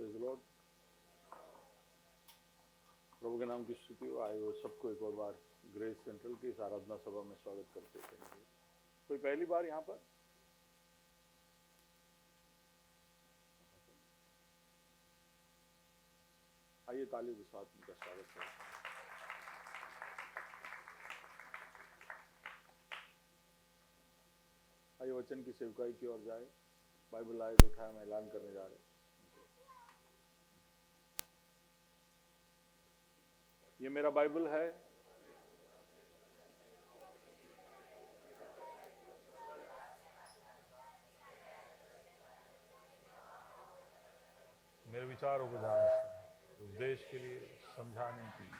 Praise the Lord. प्रभु के नाम की स्तुति हो। आए हो सबको एक और बार ग्रेस सेंट्रल की इस आराधना सभा में स्वागत करते हैं। कोई पहली बार यहाँ पर? आइए तालियों के साथ उनका स्वागत करें। आइए वचन की सेवकाई की ओर जाए। बाइबल आए उठाया, मैं ऐलान करने जा रहे हैं। ये मेरा बाइबल है। मेरे विचारों को जानते हैं, देश के लिए, समझाने के लिए,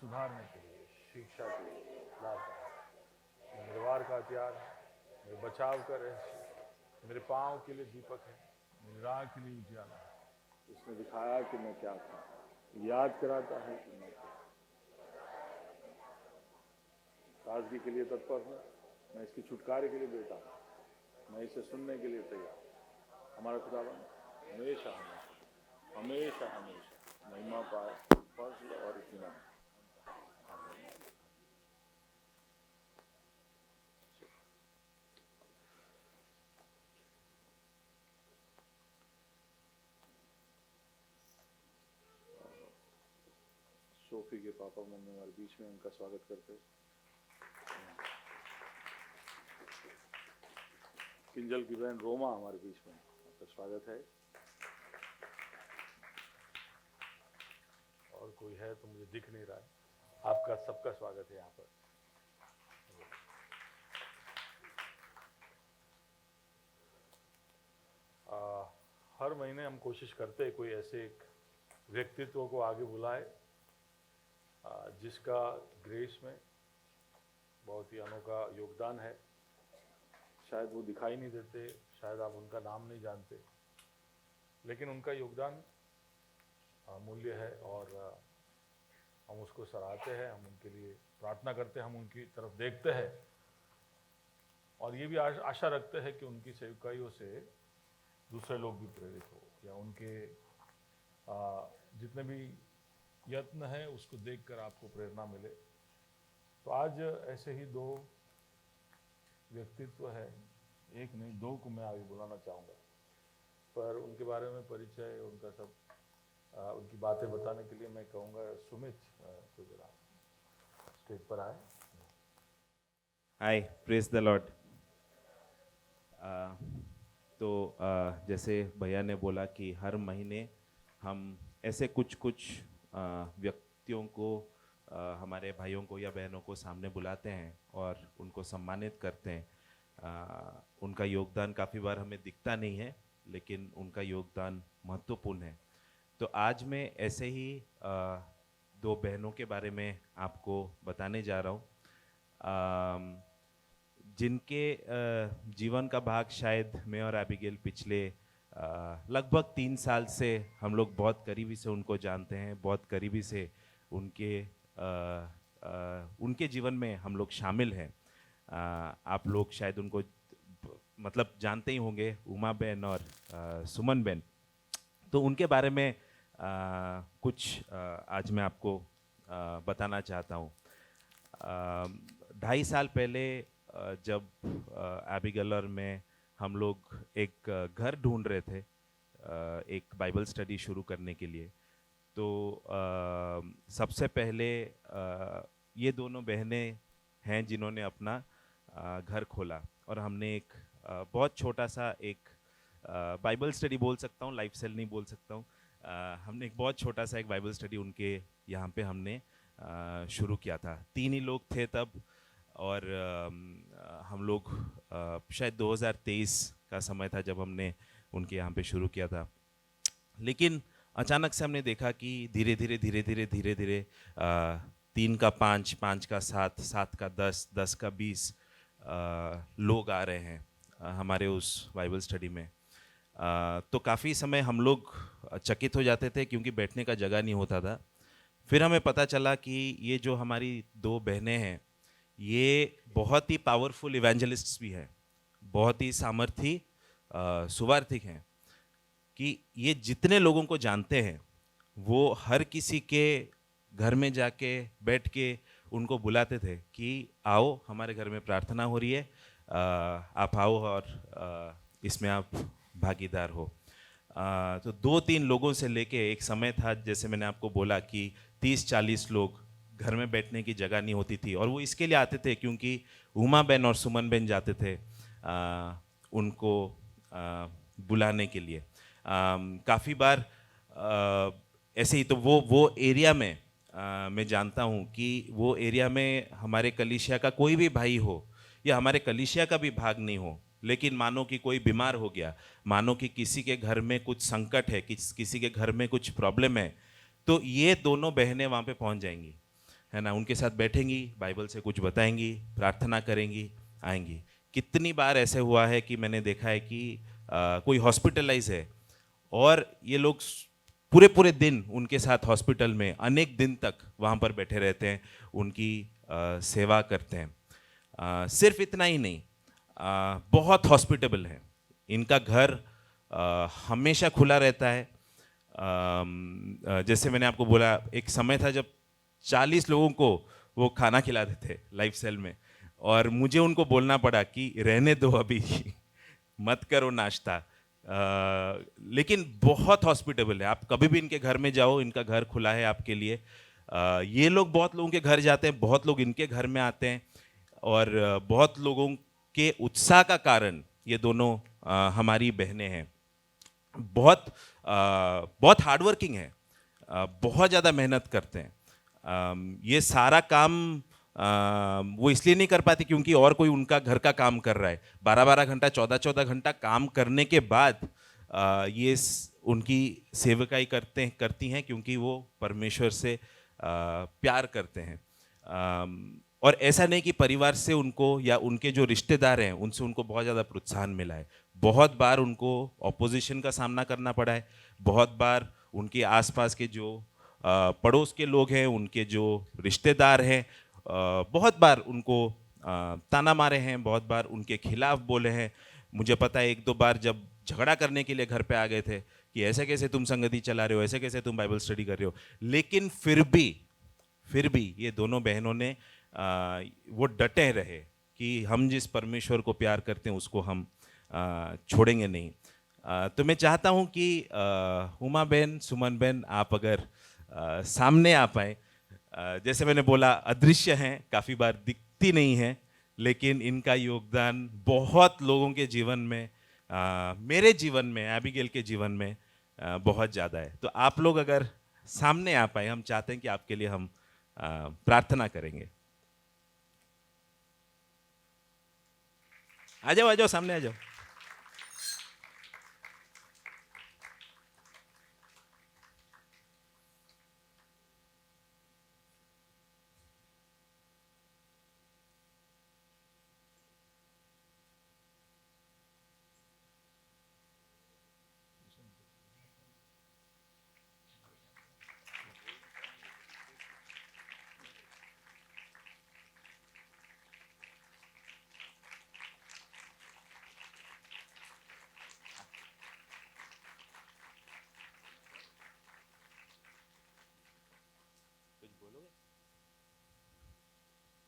सुधारने के लिए, शिक्षा के लिए लाभदायक। मेरे वार का हथियार है, मेरे बचाव का रहस्य, मेरे पाँव के लिए दीपक है, मेरी राह के लिए उजियाला है। इसने दिखाया कि मैं क्या था, याद कराता है कि मैं क्या। ताजगी के लिए तत्पर हूँ, मैं इसकी छुटकारे के लिए बेटा हूँ, मैं इसे सुनने के लिए तैयार। हमारा खुदावन हमेशा हमेशा हमेशा हमेशा महिमा पाए, फजल और इत्मीनान। सोफी के पापा मम्मी हमारे बीच में, उनका स्वागत करते हैं। किंजल की बहन रोमा हमारे बीच में, आपका स्वागत है। और कोई है तो मुझे दिख नहीं रहा है। आपका सबका स्वागत है यहाँ पर। हर महीने हम कोशिश करते हैं कोई ऐसे एक व्यक्तित्व को आगे बुलाए जिसका ग्रेस में बहुत ही अनोखा योगदान है। शायद वो दिखाई नहीं देते, शायद आप उनका नाम नहीं जानते, लेकिन उनका योगदान अमूल्य है और हम उसको सराहते हैं, हम उनके लिए प्रार्थना करते हैं, हम उनकी तरफ देखते हैं और ये भी आशा रखते हैं कि उनकी सेवकाइयों से दूसरे लोग भी प्रेरित हो, या उनके जितने भी यत्न है उसको देखकर आपको प्रेरणा मिले। तो आज ऐसे ही दो व्यक्तित्व है, एक नहीं दो को मैं आगे बुलाना चाहूँगा, पर उनके बारे में परिचय, उनका सब उनकी बातें बताने के लिए मैं कहूँगा सुमित को जरा स्टेज पर आए। हाय, प्रेज द लॉर्ड। तो जैसे भैया ने बोला कि हर महीने हम ऐसे कुछ व्यक्तियों को, हमारे भाइयों को या बहनों को सामने बुलाते हैं और उनको सम्मानित करते हैं। उनका योगदान काफ़ी बार हमें दिखता नहीं है, लेकिन उनका योगदान महत्वपूर्ण है। तो आज मैं ऐसे ही दो बहनों के बारे में आपको बताने जा रहा हूँ, जिनके जीवन का भाग शायद मैं और एबिगेल पिछले लगभग 3 साल से हम लोग बहुत करीबी से उनको जानते हैं, बहुत करीबी से उनके जीवन में हम लोग शामिल हैं। आप लोग शायद उनको मतलब जानते ही होंगे, उमा बहन और सुमन बहन। तो उनके बारे में कुछ आज मैं आपको बताना चाहता हूँ। 2.5 साल पहले जब एबिगेल और मैं हम लोग एक घर ढूंढ रहे थे एक बाइबल स्टडी शुरू करने के लिए, तो सबसे पहले ये दोनों बहनें हैं जिन्होंने अपना घर खोला और हमने एक बहुत छोटा सा एक बाइबल स्टडी बोल सकता हूँ, लाइफ सेल नहीं बोल सकता हूँ, हमने एक बहुत छोटा सा एक बाइबल स्टडी उनके यहाँ पे हमने शुरू किया था। 3 ही लोग थे तब और हम लोग शायद 2023 का समय था जब हमने उनके यहाँ पे शुरू किया था। लेकिन अचानक से हमने देखा कि धीरे धीरे 3 का 5, 5 का 7, 7 का 10, 10 का 20 लोग आ रहे हैं हमारे उस बाइबल स्टडी में। तो काफ़ी समय हम लोग चकित हो जाते थे क्योंकि बैठने का जगह नहीं होता था। फिर हमें पता चला कि ये जो हमारी 2 बहनें हैं ये बहुत ही पावरफुल इवेंजलिस्ट्स भी हैं, बहुत ही सामर्थी सुवार्थिक हैं। कि ये जितने लोगों को जानते हैं वो हर किसी के घर में जाके बैठ के उनको बुलाते थे कि आओ हमारे घर में प्रार्थना हो रही है, आप आओ और इसमें आप भागीदार हो। तो 2-3 लोगों से लेके एक समय था, जैसे मैंने आपको बोला कि 30-40 लोग, घर में बैठने की जगह नहीं होती थी। और वो इसके लिए आते थे क्योंकि उमा बहन और सुमन बहन जाते थे उनको बुलाने के लिए। काफ़ी बार ऐसे ही तो वो एरिया में मैं जानता हूँ कि वो एरिया में हमारे कलीसिया का कोई भी भाई हो या हमारे कलीसिया का भी भाग नहीं हो, लेकिन मानो कि कोई बीमार हो गया, मानो कि किसी के घर में कुछ संकट है, किसी के घर में कुछ प्रॉब्लम है, तो ये दोनों बहनें वहाँ पे पहुँच जाएंगी, है ना। उनके साथ बैठेंगी, बाइबल से कुछ बताएंगी, प्रार्थना करेंगी, आएंगी। कितनी बार ऐसे हुआ है कि मैंने देखा है कि कोई हॉस्पिटलाइज है और ये लोग पूरे पूरे दिन उनके साथ हॉस्पिटल में अनेक दिन तक वहाँ पर बैठे रहते हैं, उनकी सेवा करते हैं। सिर्फ इतना ही नहीं, बहुत हॉस्पिटेबल है, इनका घर हमेशा खुला रहता है। जैसे मैंने आपको बोला, एक समय था जब 40 लोगों को वो खाना खिलाते थे लाइफ सेल में, और मुझे उनको बोलना पड़ा कि रहने दो अभी मत करो नाश्ता। लेकिन बहुत हॉस्पिटेबल है, आप कभी भी इनके घर में जाओ, इनका घर खुला है आपके लिए। ये लोग बहुत लोगों के घर जाते हैं, बहुत लोग इनके घर में आते हैं, और बहुत लोगों के उत्साह का कारण ये दोनों हमारी बहनें हैं। बहुत हार्डवर्किंग है, बहुत ज़्यादा मेहनत करते हैं। ये सारा काम वो इसलिए नहीं कर पाती क्योंकि और कोई उनका घर का काम कर रहा है। 12-12 घंटा, 14-14 घंटा काम करने के बाद ये उनकी सेवकाई करती हैं क्योंकि वो परमेश्वर से प्यार करते हैं। और ऐसा नहीं कि परिवार से उनको या उनके जो रिश्तेदार हैं उनसे उनको बहुत ज़्यादा प्रोत्साहन मिला है। बहुत बार उनको ऑपोजिशन का सामना करना पड़ा है, बहुत बार उनके आसपास के जो पड़ोस के लोग हैं, उनके जो रिश्तेदार हैं, बहुत बार उनको ताना मारे हैं, बहुत बार उनके खिलाफ बोले हैं। मुझे पता है 1-2 बार जब झगड़ा करने के लिए घर पे आ गए थे कि ऐसे कैसे तुम संगति चला रहे हो, ऐसे कैसे तुम बाइबल स्टडी कर रहे हो। लेकिन फिर भी ये दोनों बहनों ने वो डटे रहे कि हम जिस परमेश्वर को प्यार करते हैं उसको हम छोड़ेंगे नहीं। तो मैं चाहता हूँ कि उमा बहन, सुमन बहन, आप अगर सामने आ पाए। जैसे मैंने बोला, अदृश्य हैं, काफ़ी बार दिखती नहीं है, लेकिन इनका योगदान बहुत लोगों के जीवन में, मेरे जीवन में, एबिगेल के जीवन में बहुत ज़्यादा है। तो आप लोग अगर सामने आ पाए, हम चाहते हैं कि आपके लिए हम प्रार्थना करेंगे। आ जाओ, सामने आ जाओ।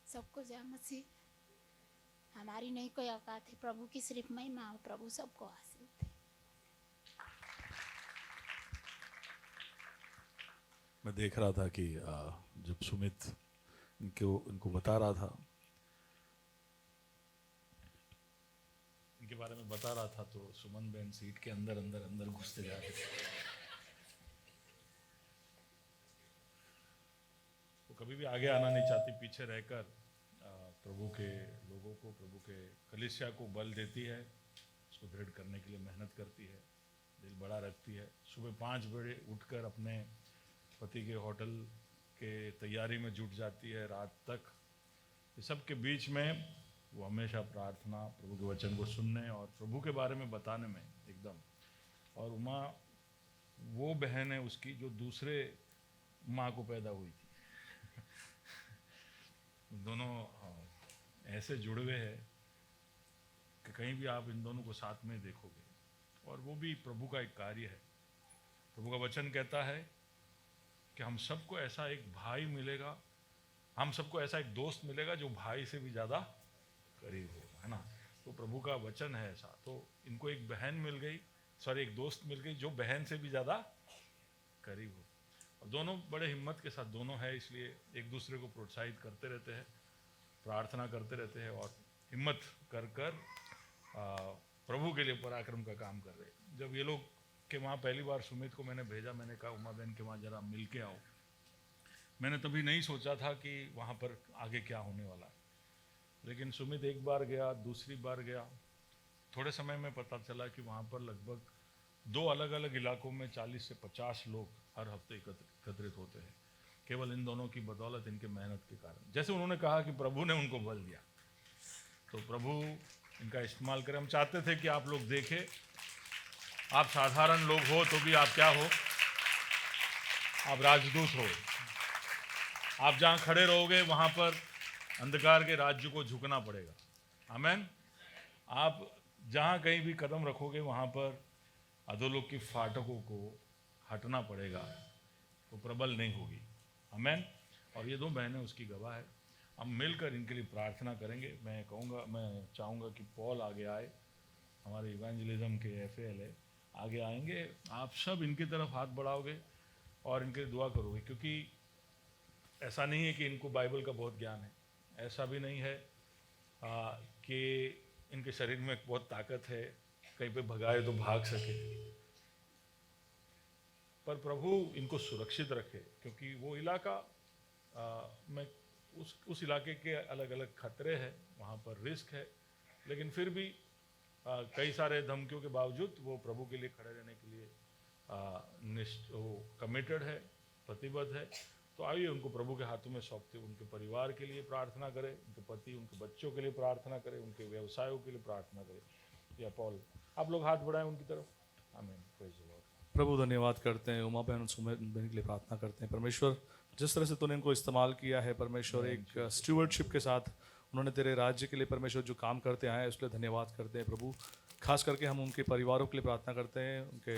सबको जय मसीह। हमारी नहीं कोई औकात है, प्रभु की सिर्फ महिमा हो। प्रभु सबको हासिल दे। मैं देख रहा था कि जब सुमित इनको बता रहा था, इनके बारे में बता रहा था, तो सुमन बहन सीट के अंदर अंदर अंदर घुसते जा रहे थे। वो कभी भी आगे आना नहीं चाहती, पीछे रहकर प्रभु के लोगों को, प्रभु के कलीसिया को बल देती है, उसको दृढ़ करने के लिए मेहनत करती है, दिल बड़ा रखती है। सुबह 5 बजे उठकर अपने पति के होटल के तैयारी में जुट जाती है, रात तक। इस सब के बीच में वो हमेशा प्रार्थना, प्रभु के वचन को सुनने और प्रभु के बारे में बताने में एकदम। और उमा वो बहन है उसकी जो दूसरे माँ को पैदा हुई थी। दोनों ऐसे जुड़े हुए हैं कि कहीं भी आप इन दोनों को साथ में देखोगे। और वो भी प्रभु का एक कार्य है। प्रभु का वचन कहता है कि हम सबको ऐसा एक भाई मिलेगा, हम सबको ऐसा एक दोस्त मिलेगा जो भाई से भी ज़्यादा करीब हो, है ना। तो प्रभु का वचन है ऐसा। तो इनको एक बहन मिल गई, सॉरी एक दोस्त मिल गई जो बहन से भी ज़्यादा करीब हो। और दोनों बड़े हिम्मत के साथ दोनों है, इसलिए एक दूसरे को प्रोत्साहित करते रहते हैं, प्रार्थना करते रहते हैं और हिम्मत कर कर प्रभु के लिए पराक्रम का काम कर रहे हैं। जब ये लोग के वहाँ पहली बार सुमित को मैंने भेजा, मैंने कहा उमा बहन के वहाँ ज़रा मिल के आओ। मैंने तभी नहीं सोचा था कि वहाँ पर आगे क्या होने वाला है, लेकिन सुमित एक बार गया, दूसरी बार गया, थोड़े समय में पता चला कि वहाँ पर लगभग 2 अलग अलग इलाकों में 40 से 50 लोग हर हफ्ते एकत्रित होते हैं, केवल इन दोनों की बदौलत, इनके मेहनत के कारण। जैसे उन्होंने कहा कि प्रभु ने उनको बल दिया, तो प्रभु इनका इस्तेमाल करें। हम चाहते थे कि आप लोग देखें, आप साधारण लोग हो तो भी आप क्या हो, आप राजदूत हो। आप जहाँ खड़े रहोगे वहाँ पर अंधकार के राज्य को झुकना पड़ेगा, आमेन। आप जहाँ कहीं भी कदम रखोगे वहाँ पर अधोलोक की फाटकों को हटना पड़ेगा, तो प्रबल नहीं होगी, आमेन। और ये 2 बहनें उसकी गवाह है। हम मिलकर इनके लिए प्रार्थना करेंगे। मैं चाहूँगा कि पॉल आगे आए, हमारे इवेंजलिज्म के FAL है, आगे आएंगे। आप सब इनकी तरफ हाथ बढ़ाओगे और इनके लिए दुआ करोगे, क्योंकि ऐसा नहीं है कि इनको बाइबल का बहुत ज्ञान है, ऐसा भी नहीं है कि इनके शरीर में बहुत ताकत है, कहीं पे भगाए तो भाग सके, पर प्रभु इनको सुरक्षित रखे, क्योंकि वो इलाका में उस इलाके के अलग अलग खतरे हैं, वहाँ पर रिस्क है, लेकिन फिर भी कई सारे धमकियों के बावजूद वो प्रभु के लिए खड़े रहने के लिए कमिटेड है, प्रतिबद्ध है। तो आइए उनको प्रभु के हाथों में सौंपते, उनके परिवार के लिए प्रार्थना करें, उनके पति, उनके बच्चों के लिए प्रार्थना करें, उनके व्यवसायों के लिए प्रार्थना करें। या पॉल, आप लोग हाथ बढ़ाएं उनकी तरफ। आमीन, प्रेज़ द लॉर्ड। प्रभु धन्यवाद करते हैं, उमा बहन सुमित बहन के लिए प्रार्थना करते हैं। परमेश्वर, जिस तरह से तूने इनको इस्तेमाल किया है परमेश्वर, एक स्टीवर्डशिप के साथ उन्होंने तेरे राज्य के लिए परमेश्वर जो काम करते आए हैं, उसके लिए धन्यवाद करते हैं प्रभु। खास करके हम उनके परिवारों के लिए प्रार्थना करते हैं, उनके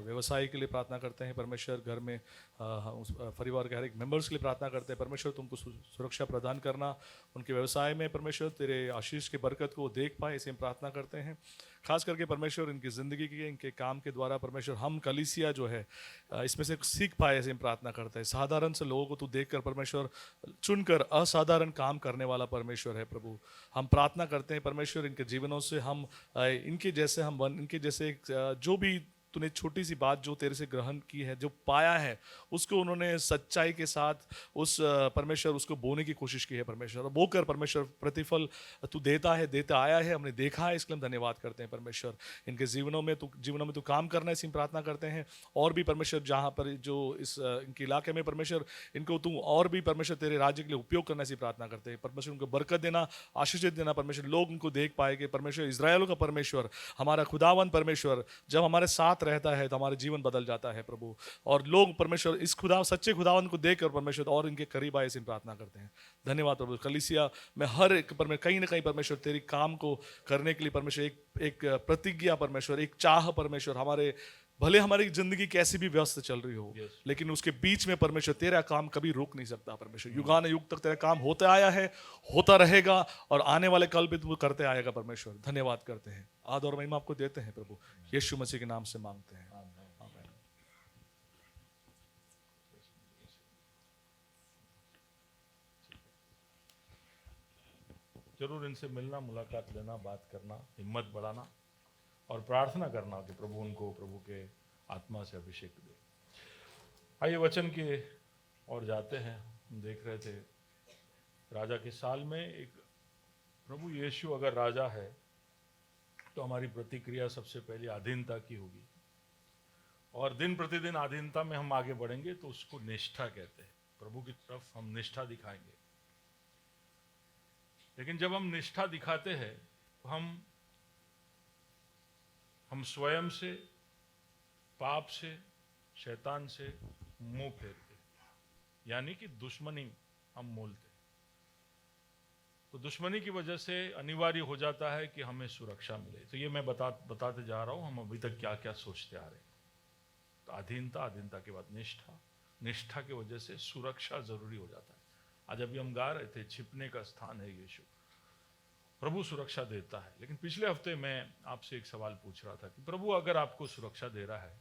व्यवसाय के लिए प्रार्थना करते हैं परमेश्वर, घर में उस परिवार के हर एक मेंबर्स के लिए प्रार्थना करते हैं परमेश्वर, तुमको सुरक्षा प्रदान करना, उनके व्यवसाय में परमेश्वर तेरे आशीष की बरकत को देख पाए, इसे हम प्रार्थना करते हैं। खास करके परमेश्वर इनकी ज़िंदगी के, इनके काम के द्वारा परमेश्वर हम कलीसिया जो है इसमें से सीख पाए, ऐसे हम प्रार्थना करते हैं। साधारण से लोगों को तू देखकर परमेश्वर चुनकर असाधारण काम करने वाला परमेश्वर है प्रभु। हम प्रार्थना करते हैं परमेश्वर, इनके जीवनों से हम इनके जैसे जो भी तूने छोटी सी बात जो तेरे से ग्रहण की है, जो पाया है, उसको उन्होंने सच्चाई के साथ उस परमेश्वर उसको बोने की कोशिश की है परमेश्वर, वो कर परमेश्वर प्रतिफल तू देता आया है, हमने देखा है, इसके लिए हम धन्यवाद करते हैं परमेश्वर। इनके जीवनों में तू काम करना है, इसी प्रार्थना करते हैं। और भी परमेश्वर जहाँ पर जो इस इनके इलाके में परमेश्वर इनको तू और भी परमेश्वर तेरे राज्य के लिए उपयोग करना, इसी प्रार्थना करते हैं परमेश्वर। उनको बरकत देना, आशीषित देना परमेश्वर, लोग उनको देख पाएंगे परमेश्वर, इजराइलों का परमेश्वर, हमारा खुदावन परमेश्वर जब हमारे साथ रहता है तो हमारे जीवन बदल जाता है प्रभु। और लोग परमेश्वर इस सच्चे खुदावन को देखकर परमेश्वर और इनके करीब आए, इसे प्रार्थना करते हैं। धन्यवाद प्रभु। कलीसिया में हर एक परमेश्वर कहीं ना कहीं परमेश्वर तेरी काम को करने के लिए परमेश्वर एक प्रतिज्ञा परमेश्वर, एक चाह परमेश्वर, हमारे भले हमारी जिंदगी कैसी भी व्यस्त चल रही हो, लेकिन उसके बीच में परमेश्वर तेरा काम कभी रोक नहीं सकता परमेश्वर। युगान युग तक तेरा काम होता आया है, होता रहेगा और आने वाले कल भी तू करते आएगा परमेश्वर। धन्यवाद करते हैं, आदर और महिमा आपको देते हैं प्रभु, यीशु मसीह के नाम से मांगते हैं, आमीन। जरूर इनसे मिलना, मुलाकात लेना, बात करना, हिम्मत बढ़ाना और प्रार्थना करना कि प्रभु उनको प्रभु के आत्मा से अभिषेक दे। आइए वचन के और जाते हैं। हम देख रहे थे राजा के साल में एक प्रभु यीशु अगर राजा है तो हमारी प्रतिक्रिया सबसे पहले अधीनता की होगी, और दिन प्रतिदिन अधीनता में हम आगे बढ़ेंगे तो उसको निष्ठा कहते हैं। प्रभु की तरफ हम निष्ठा दिखाएंगे, लेकिन जब हम निष्ठा दिखाते हैं तो हम स्वयं से, पाप से, शैतान से मुंह फेरते, यानी कि दुश्मनी हम मोलते। तो दुश्मनी की वजह से अनिवार्य हो जाता है कि हमें सुरक्षा मिले। तो ये मैं बताते जा रहा हूँ हम अभी तक क्या क्या सोचते आ रहे हैं। तो अधीनता के बाद निष्ठा की वजह से सुरक्षा जरूरी हो जाता है। आज अभी हम गा रहे थे, छिपने का स्थान है यीशु। प्रभु सुरक्षा देता है। लेकिन पिछले हफ्ते मैं आपसे एक सवाल पूछ रहा था कि प्रभु अगर आपको सुरक्षा दे रहा है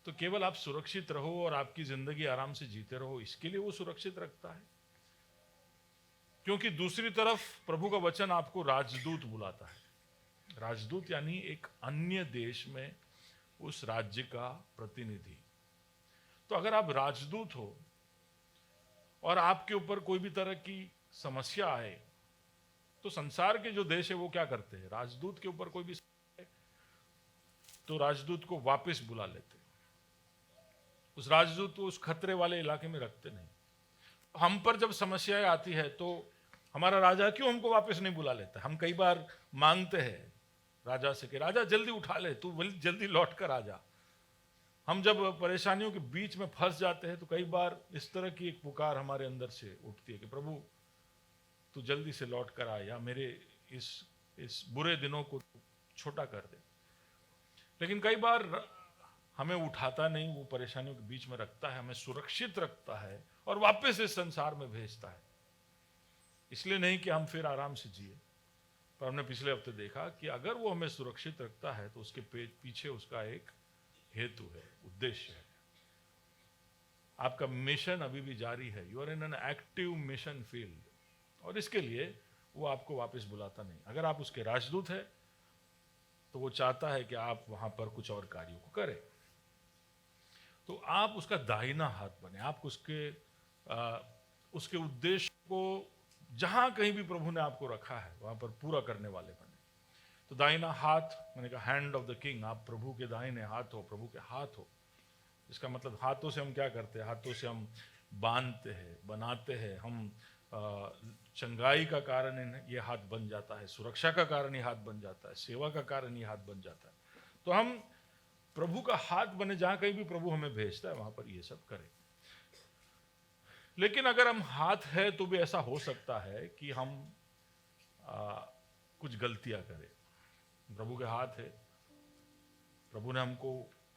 तो केवल आप सुरक्षित रहो और आपकी जिंदगी आराम से जीते रहो, इसके लिए वो सुरक्षित रखता है? क्योंकि दूसरी तरफ प्रभु का वचन आपको राजदूत बुलाता है। राजदूत यानी एक अन्य देश में उस राज्य का प्रतिनिधि। तो अगर आप राजदूत हो और आपके ऊपर कोई भी तरह की समस्या आए तो संसार के जो देश है वो क्या करते हैं? राजदूत के ऊपर कोई भी तो राजदूत को वापस बुला लेते, उस राजदूत को उस खतरे वाले इलाके में रखते नहीं। हम पर जब समस्याएं आती है तो हमारा राजा क्यों हमको वापस नहीं बुला लेता? हम कई बार मांगते हैं राजा से कि राजा जल्दी उठा ले, तू जल्दी लौट कर आ जा। हम जब परेशानियों के बीच में फंस जाते हैं तो कई बार इस तरह की एक पुकार हमारे अंदर से उठती है कि प्रभु तू जल्दी से लौट कर आ, या मेरे इस बुरे दिनों को छोटा कर दे। लेकिन कई बार हमें उठाता नहीं, वो परेशानियों के बीच में रखता है, हमें सुरक्षित रखता है और वापस इस संसार में भेजता है। इसलिए नहीं कि हम फिर आराम से जिए, पर हमने पिछले हफ्ते देखा कि अगर वो हमें सुरक्षित रखता है तो उसके पीछे उसका एक हेतु है, उद्देश्य है। आपका मिशन अभी भी जारी है। You are in an active mission field, और इसके लिए वो आपको वापस बुलाता नहीं। अगर आप उसके राजदूत है तो वो चाहता है कि आप वहां पर कुछ और कार्यों को करें, तो आप उसका दाहिना हाथ बने। आप उसके उद्देश्य को जहां कहीं भी प्रभु ने आपको रखा है वहां पर पूरा करने वाले बने। तो दाहिना हाथ, मैंने कहा हैंड ऑफ द किंग, आप प्रभु के दाहिने हाथ हो, प्रभु के हाथ हो। इसका मतलब हाथों से हम क्या करते हैं? हाथों से हम बांधते हैं, बनाते हैं। हम चंगाई का कारण ये हाथ बन जाता है, सुरक्षा का कारण ये हाथ बन जाता है, सेवा का कारण ये हाथ बन जाता है। तो हम प्रभु का हाथ बने, जहां कहीं भी प्रभु हमें भेजता है वहां पर ये सब करें। लेकिन अगर हम हाथ है तो भी ऐसा हो सकता है कि हम कुछ गलतियां करें। प्रभु के हाथ है, प्रभु ने हमको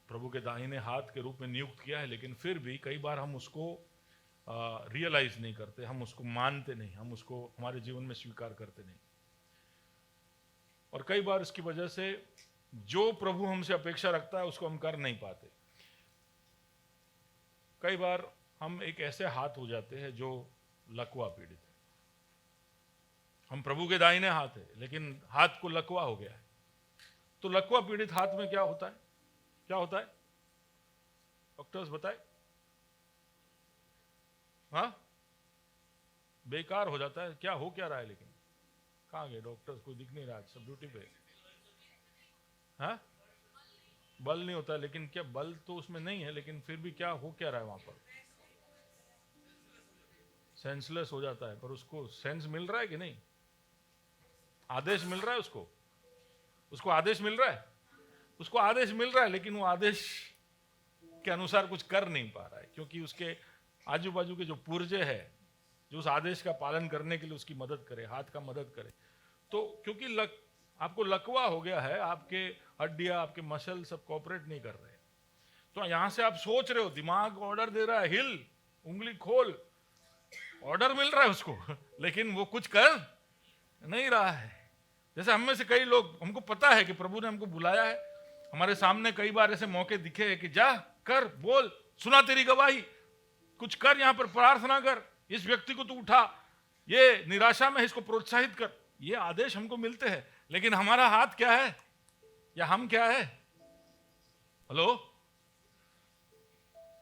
प्रभु के दाहिने हाथ के रूप में नियुक्त किया है, लेकिन फिर भी कई बार हम उसको रियलाइज नहीं करते, हम उसको मानते नहीं, हम उसको हमारे जीवन में स्वीकार करते नहीं। और कई बार इसकी वजह से जो प्रभु हमसे अपेक्षा रखता है उसको हम कर नहीं पाते। कई बार हम एक ऐसे हाथ हो जाते हैं जो लकवा पीड़ित है। हम प्रभु के दाहिने हाथ है लेकिन हाथ को लकवा हो गया है। तो लकवा पीड़ित हाथ में क्या होता है? क्या होता है डॉक्टर्स बताए? हाँ, बेकार हो जाता है। क्या हो क्या रहा है? लेकिन कहाँ गए डॉक्टर्स? कोई दिख नहीं रहा है, सब ड्यूटी पे। हाँ, बल नहीं होता है। लेकिन क्या बल तो उसमें नहीं है, लेकिन फिर भी क्या हो क्या रहा है वहां पर? सेंसलेस हो जाता है। पर उसको सेंस मिल रहा है कि नहीं? आदेश मिल रहा है उसको आदेश मिल रहा है, उसको आदेश मिल रहा है, लेकिन वो आदेश के अनुसार कुछ कर नहीं पा रहा है, क्योंकि उसके आजू बाजू के जो पुर्जे है जो उस आदेश का पालन करने के लिए उसकी मदद करे, हाथ का मदद करे। तो क्योंकि आपको लकवा हो गया है, आपके हड्डियां, आपके मसल सब कोऑपरेट नहीं कर रहे। तो यहां से आप सोच रहे हो, दिमाग ऑर्डर दे रहा है, हिल, उंगली खोल, ऑर्डर मिल रहा है उसको, लेकिन वो कुछ कर नहीं रहा है। जैसे हम में से कई लोग, हमको पता है कि प्रभु ने हमको बुलाया है, हमारे सामने कई बार ऐसे मौके दिखे हैं कि जा कर, बोल, सुना तेरी गवाही, कुछ कर, यहां पर प्रार्थना कर, इस व्यक्ति को तू उठा, ये निराशा में इसको प्रोत्साहित कर। ये आदेश हमको मिलते हैं, लेकिन हमारा हाथ क्या है या हम क्या है? हेलो,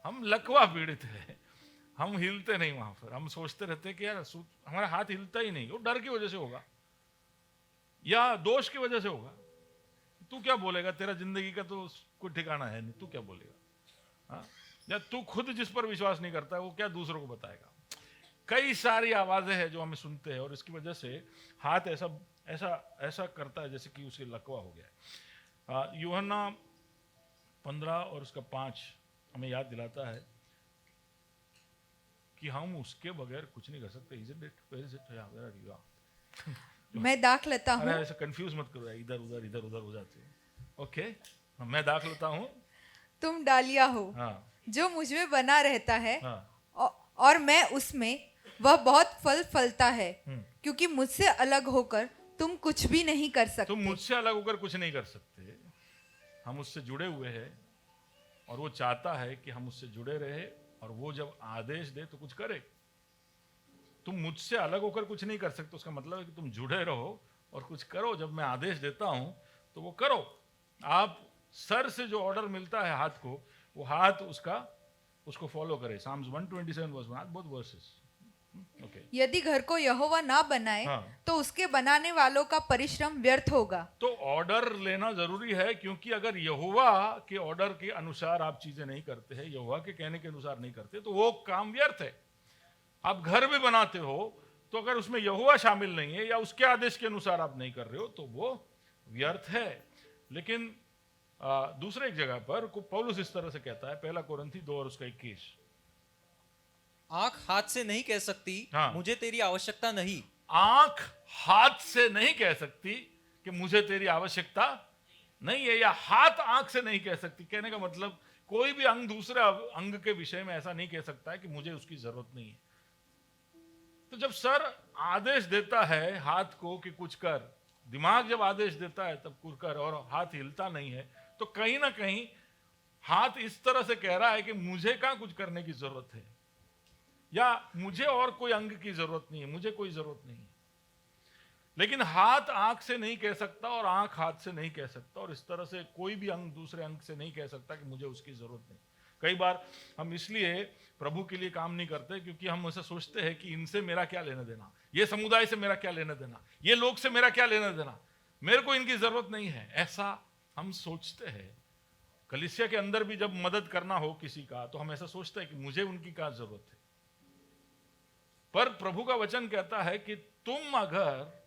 हम लकवा पीड़ित है, हम हिलते नहीं वहां पर। हम सोचते रहते हैं कि यार हमारा हाथ हिलता ही नहीं। वो डर की वजह से होगा या दोष की वजह से होगा। तू क्या बोलेगा? तेरा जिंदगी का तो कोई ठिकाना है नहीं, तू क्या बोलेगा? हाँ, या तू खुद जिस पर विश्वास नहीं करता है वो क्या दूसरों को बताएगा? कई सारी आवाजें हैं जो हमें सुनते हैं, और इसकी वजह से हाथ ऐसा ऐसा ऐसा करता है जैसे कि उसे लकवा हो गया है। यूहन्ना 15 और उसका 5 हमें याद दिलाता है कि हम उसके बगैर कुछ नहीं कर सकते। Isn't it? Where is it? Yeah, where are you? मैं दाखलता अरे हूँ। ऐसा कंफ्यूज मत करो यार, इधर उधर हो जाते हो। ओके, मैं दाखलता हूँ। तुम डालिया हो हाँ जो मुझ में बना रहता है हाँ और मैं उसमें, वह बहुत फल फलता है, हम्म। क्योंकि मुझसे अलग होकर तुम कुछ भी नहीं कर तुम सकते। मुझसे अलग होकर कुछ नहीं कर सकते। हम उससे जुड़े हुए हैं और वो चाहता है कि हम उससे जुड़े रहे, और वो जब आदेश दे तो कुछ करे। तुम मुझसे अलग होकर कुछ नहीं कर सकते, उसका मतलब है कि तुम जुड़े रहो और कुछ करो। जब मैं आदेश देता हूं तो वो करो। आप सर से जो ऑर्डर मिलता है हाथ को, वो हाथ उसको फॉलो करे। साम्स 127 वर्स 1, बहुत वर्सेस। ओके, यदि घर को यहोवा ना बनाए हाँ। तो उसके बनाने वालों का परिश्रम व्यर्थ होगा। तो ऑर्डर लेना जरूरी है, क्योंकि अगर यहोवा के ऑर्डर के अनुसार आप चीजें नहीं करते हैं, यहोवा के कहने के अनुसार नहीं करते, तो वो काम व्यर्थ है। आप घर भी बनाते हो तो अगर उसमें यहोवा शामिल नहीं है या उसके आदेश के अनुसार आप नहीं कर रहे हो तो वो व्यर्थ है। लेकिन दूसरे एक जगह पर पौलुस इस तरह से कहता है, 1 कोरिन्थी 2 और उसका 21, आंख हाथ से नहीं कह सकती हाँ। मुझे तेरी आवश्यकता नहीं। आंख हाथ से नहीं कह सकती कि मुझे तेरी आवश्यकता नहीं है, या हाथ आंख से नहीं कह सकती। कहने का मतलब कोई भी अंग दूसरे अंग के विषय में ऐसा नहीं कह सकता है कि मुझे उसकी जरूरत नहीं है। तो जब सर आदेश देता है हाथ को कि कुछ कर, दिमाग जब आदेश देता है तब कुछ कर, और हाथ हिलता नहीं है, तो कहीं ना कहीं हाथ इस तरह से कह रहा है कि मुझे कहां कुछ करने की जरूरत है, या मुझे और कोई अंग की जरूरत नहीं है, मुझे कोई जरूरत नहीं है। लेकिन हाथ आंख से नहीं कह सकता और आंख हाथ से नहीं कह सकता, और इस तरह से कोई भी अंग दूसरे अंग से नहीं कह सकता कि मुझे उसकी जरूरत नहीं। कई बार हम इसलिए प्रभु के लिए काम नहीं करते क्योंकि हम ऐसा सोचते हैं कि इनसे मेरा क्या लेना देना, ये समुदाय से मेरा क्या लेना देना, ये लोग से मेरा क्या लेना देना, मेरे को इनकी जरूरत नहीं है, ऐसा हम सोचते हैं। कलीसिया के अंदर भी जब मदद करना हो किसी का तो हम ऐसा सोचते हैं कि मुझे उनकी क्या जरूरत है। पर प्रभु का वचन कहता है कि तुम अगर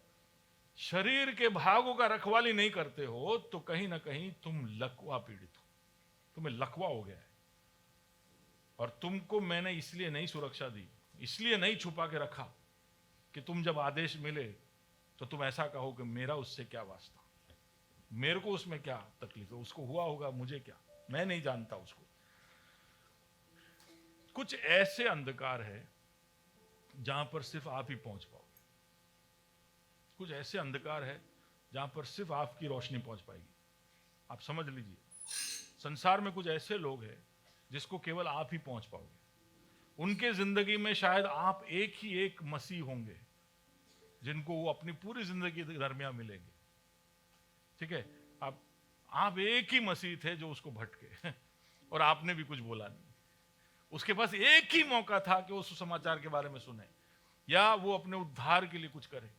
शरीर के भागों का रखवाली नहीं करते हो तो कहीं ना कहीं तुम लकवा पीड़ित हो, तुम्हें लकवा हो गया है। और तुमको मैंने इसलिए नहीं सुरक्षा दी, इसलिए नहीं छुपा के रखा कि तुम जब आदेश मिले तो तुम ऐसा कहो कि मेरा उससे क्या वास्ता, मेरे को उसमें क्या तकलीफ है, उसको हुआ होगा, मुझे क्या, मैं नहीं जानता उसको। कुछ ऐसे अंधकार है जहां पर सिर्फ आप ही पहुंच पाओगे, कुछ ऐसे अंधकार है जहां पर सिर्फ आपकी रोशनी पहुंच पाएगी। आप समझ लीजिए, संसार में कुछ ऐसे लोग हैं जिसको केवल आप ही पहुंच पाओगे। उनके जिंदगी में शायद आप एक ही एक मसीह होंगे जिनको वो अपनी पूरी जिंदगी के दरमियान मिलेंगे। ठीक है, आप एक ही मसीह थे जो उसको भटके और आपने भी कुछ बोला नहीं। उसके पास एक ही मौका था कि वो सुसमाचार के बारे में सुने या वो अपने उद्धार के लिए कुछ करे,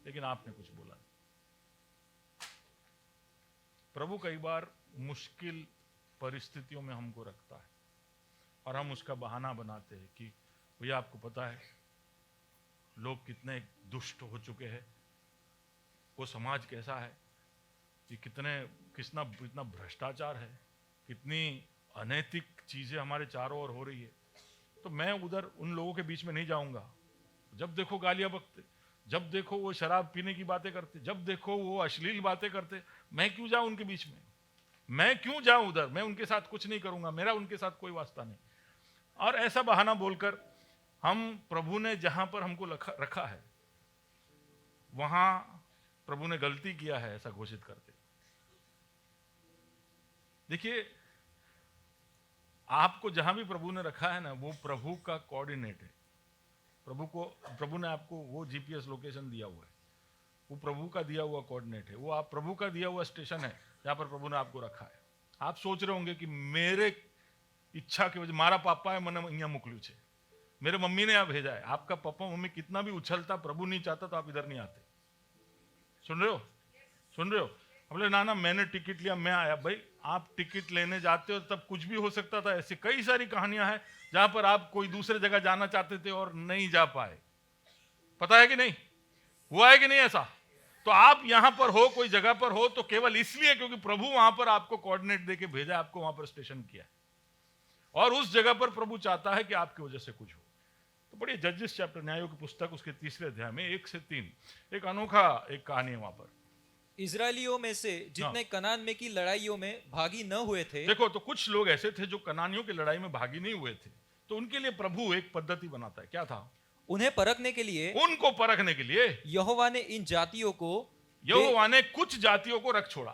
लेकिन आपने कुछ बोला नहीं। प्रभु कई बार मुश्किल परिस्थितियों में हमको रखता है और हम उसका बहाना बनाते हैं कि भैया आपको पता है लोग कितने दुष्ट हो चुके हैं, वो समाज कैसा है, ये कितना भ्रष्टाचार है, कितनी अनैतिक चीजें हमारे चारों ओर हो रही है। तो मैं उधर उन लोगों के बीच में नहीं जाऊंगा। जब देखो गालियां बकते, जब देखो वो शराब पीने की बातें करते, जब देखो वो अश्लील बातें करते, मैं क्यों जाऊं उनके बीच में, मैं क्यों जाऊं उधर, मैं उनके साथ कुछ नहीं करूंगा, मेरा उनके साथ कोई वास्ता नहीं। और ऐसा बहाना बोलकर हम प्रभु ने जहां पर हमको रखा है वहां प्रभु ने गलती किया है ऐसा घोषित करते। देखिए, आपको जहां भी प्रभु ने रखा है ना, वो प्रभु का कोऑर्डिनेट है। प्रभु ने आपको वो जीपीएस लोकेशन दिया हुआ है, वो प्रभु का दिया हुआ कोऑर्डिनेट है, वो आप प्रभु का दिया हुआ स्टेशन है जहां पर प्रभु ने आपको रखा है। आप सोच रहे होंगे कि मेरे इच्छा की वजह मारा पापा है मैंने यहाँ मोकल्यू छे, मेरे मम्मी ने यहाँ भेजा है। आपका पापा मम्मी कितना भी उछलता, प्रभु नहीं चाहता तो आप इधर नहीं आते। सुन रहे हो? बोले ना मैंने टिकट लिया, मैं आया। भाई आप टिकट लेने जाते हो तब कुछ भी हो सकता था। ऐसी कई सारी कहानियां हैं जहां पर आप कोई दूसरे जगह जाना चाहते थे और नहीं जा पाए। पता है कि नहीं, हुआ है कि नहीं ऐसा? तो आप यहां पर हो, कोई जगह पर हो तो केवल इसलिए क्योंकि प्रभु वहां पर आपको कोऑर्डिनेट देके भेजा, आपको वहां पर स्टेशन किया, और उस जगह पर प्रभु चाहता है कि आपकी वजह से कुछ हो। तो पढ़िए जजेस चैप्टर, न्यायों की पुस्तक, उसके 3 अध्याय में 1 से 3 एक अनोखा एक कहानी है वहां पर। इजरायलियों में से जितने कनान में की लड़ाइयों में भागी न हुए थे, देखो तो कुछ लोग ऐसे थे जो कनानियों की लड़ाई में भागी नहीं हुए थे, तो उनके लिए प्रभु एक पद्धति बनाता है। क्या था? उन्हें परखने के लिए, उनको परखने के लिए यहोवा ने इन जातियों को यहोवा ने कुछ जातियों को रख छोड़ा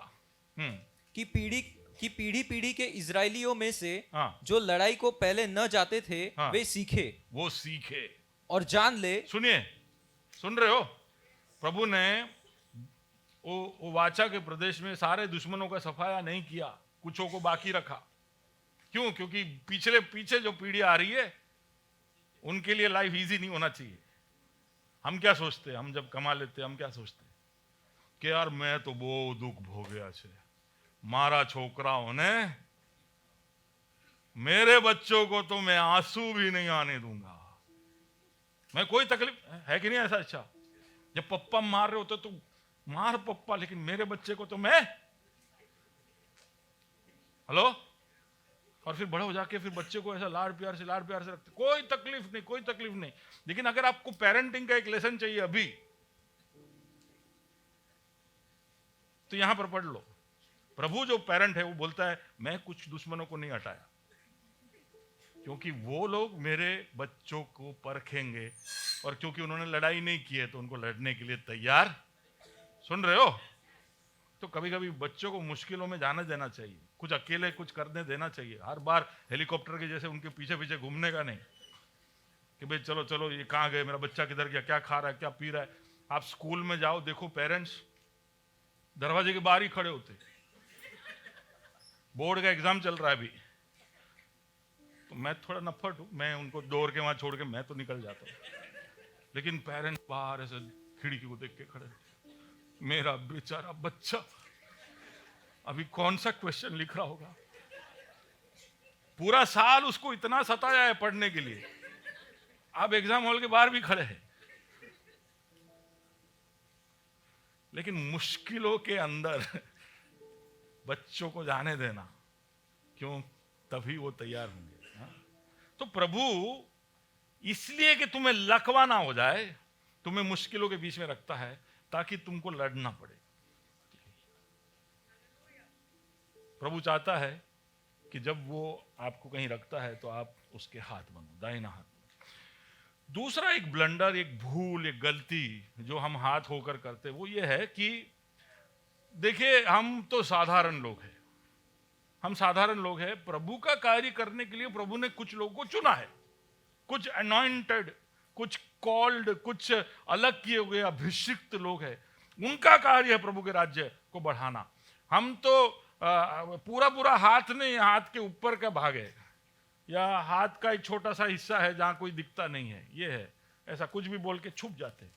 की पीढ़ी पीढ़ी के इजरायलियों में से हाँ। जो लड़ाई को पहले न जाते थे, हाँ। वे सीखे वो सीखे और जान ले। सुनिए, सुन रहे हो? प्रभु ने वो वाचा के प्रदेश में सारे दुश्मनों का सफाया नहीं किया, कुछों को बाकी रखा। क्यों? क्योंकि पीछे जो पीढ़ी आ रही है उनके लिए लाइफ इजी नहीं होना चाहिए। हम क्या सोचते हैं, हम जब कमा लेते हम क्या सोचते हैं कि यार मैं तो बहुत दुख भोग्या छे, मारा छोकराओं ने, मेरे बच्चों को तो मैं आंसू भी नहीं आने दूंगा, मैं कोई तकलीफ है कि नहीं? ऐसा अच्छा, जब पप्पा मार रहे होते तो मार पप्पा, लेकिन मेरे बच्चे को तो मैं, हेलो, और फिर बड़ा हो जाके फिर बच्चे को ऐसा लाड प्यार से रखते, कोई तकलीफ नहीं। लेकिन अगर आपको पेरेंटिंग का एक लेसन चाहिए अभी, तो यहां पर पढ़ लो। प्रभु जो पेरेंट है वो बोलता है मैं कुछ दुश्मनों को नहीं हटाया, क्योंकि वो लोग मेरे बच्चों को परखेंगे, और क्योंकि उन्होंने लड़ाई नहीं की है तो उनको लड़ने के लिए तैयार। सुन रहे हो? तो कभी कभी बच्चों को मुश्किलों में जाने देना चाहिए, कुछ अकेले कुछ करने देना चाहिए। हर बार हेलीकॉप्टर के जैसे उनके पीछे पीछे घूमने का नहीं कि भाई चलो चलो ये कहाँ गए, मेरा बच्चा किधर गया, क्या खा रहा है, क्या पी रहा है। आप स्कूल में जाओ, देखो पेरेंट्स दरवाजे के बाहर ही खड़े होते, बोर्ड का एग्जाम चल रहा है अभी, तो मैं थोड़ा नफट हूं, मैं उनको दौड़ के वहां छोड़ के मैं तो निकल जाता हूं, लेकिन पेरेंट्स बाहर ऐसे खिड़की को देख के खड़े, मेरा बेचारा बच्चा अभी कौन सा क्वेश्चन लिख रहा होगा, पूरा साल उसको इतना सताया है पढ़ने के लिए, आप एग्जाम हॉल के बाहर भी खड़े हैं। लेकिन मुश्किलों के अंदर बच्चों को जाने देना, क्यों? तभी वो तैयार होंगे। हाँ? तो प्रभु इसलिए कि तुम्हें लकवा ना हो जाए, तुम्हें मुश्किलों के बीच में रखता है ताकि तुमको लड़ना पड़े। प्रभु चाहता है कि जब वो आपको कहीं रखता है तो आप उसके हाथ बनो, दाहिना हाथ। दूसरा एक ब्लंडर, एक भूल, एक गलती जो हम हाथ होकर करते, वो ये है कि देखिए हम तो साधारण लोग हैं, हम साधारण लोग हैं, प्रभु का कार्य करने के लिए प्रभु ने कुछ लोगों को चुना है, कुछ अनॉइंटेड, कुछ कॉल्ड, कुछ अलग किए हुए अभिषिक्त लोग हैं, उनका कार्य है प्रभु के राज्य को बढ़ाना। हम तो पूरा हाथ नहीं, हाथ के ऊपर का भाग है या हाथ का एक छोटा सा हिस्सा है जहां कोई दिखता नहीं है, ये है, ऐसा कुछ भी बोल के छुप जाते हैं।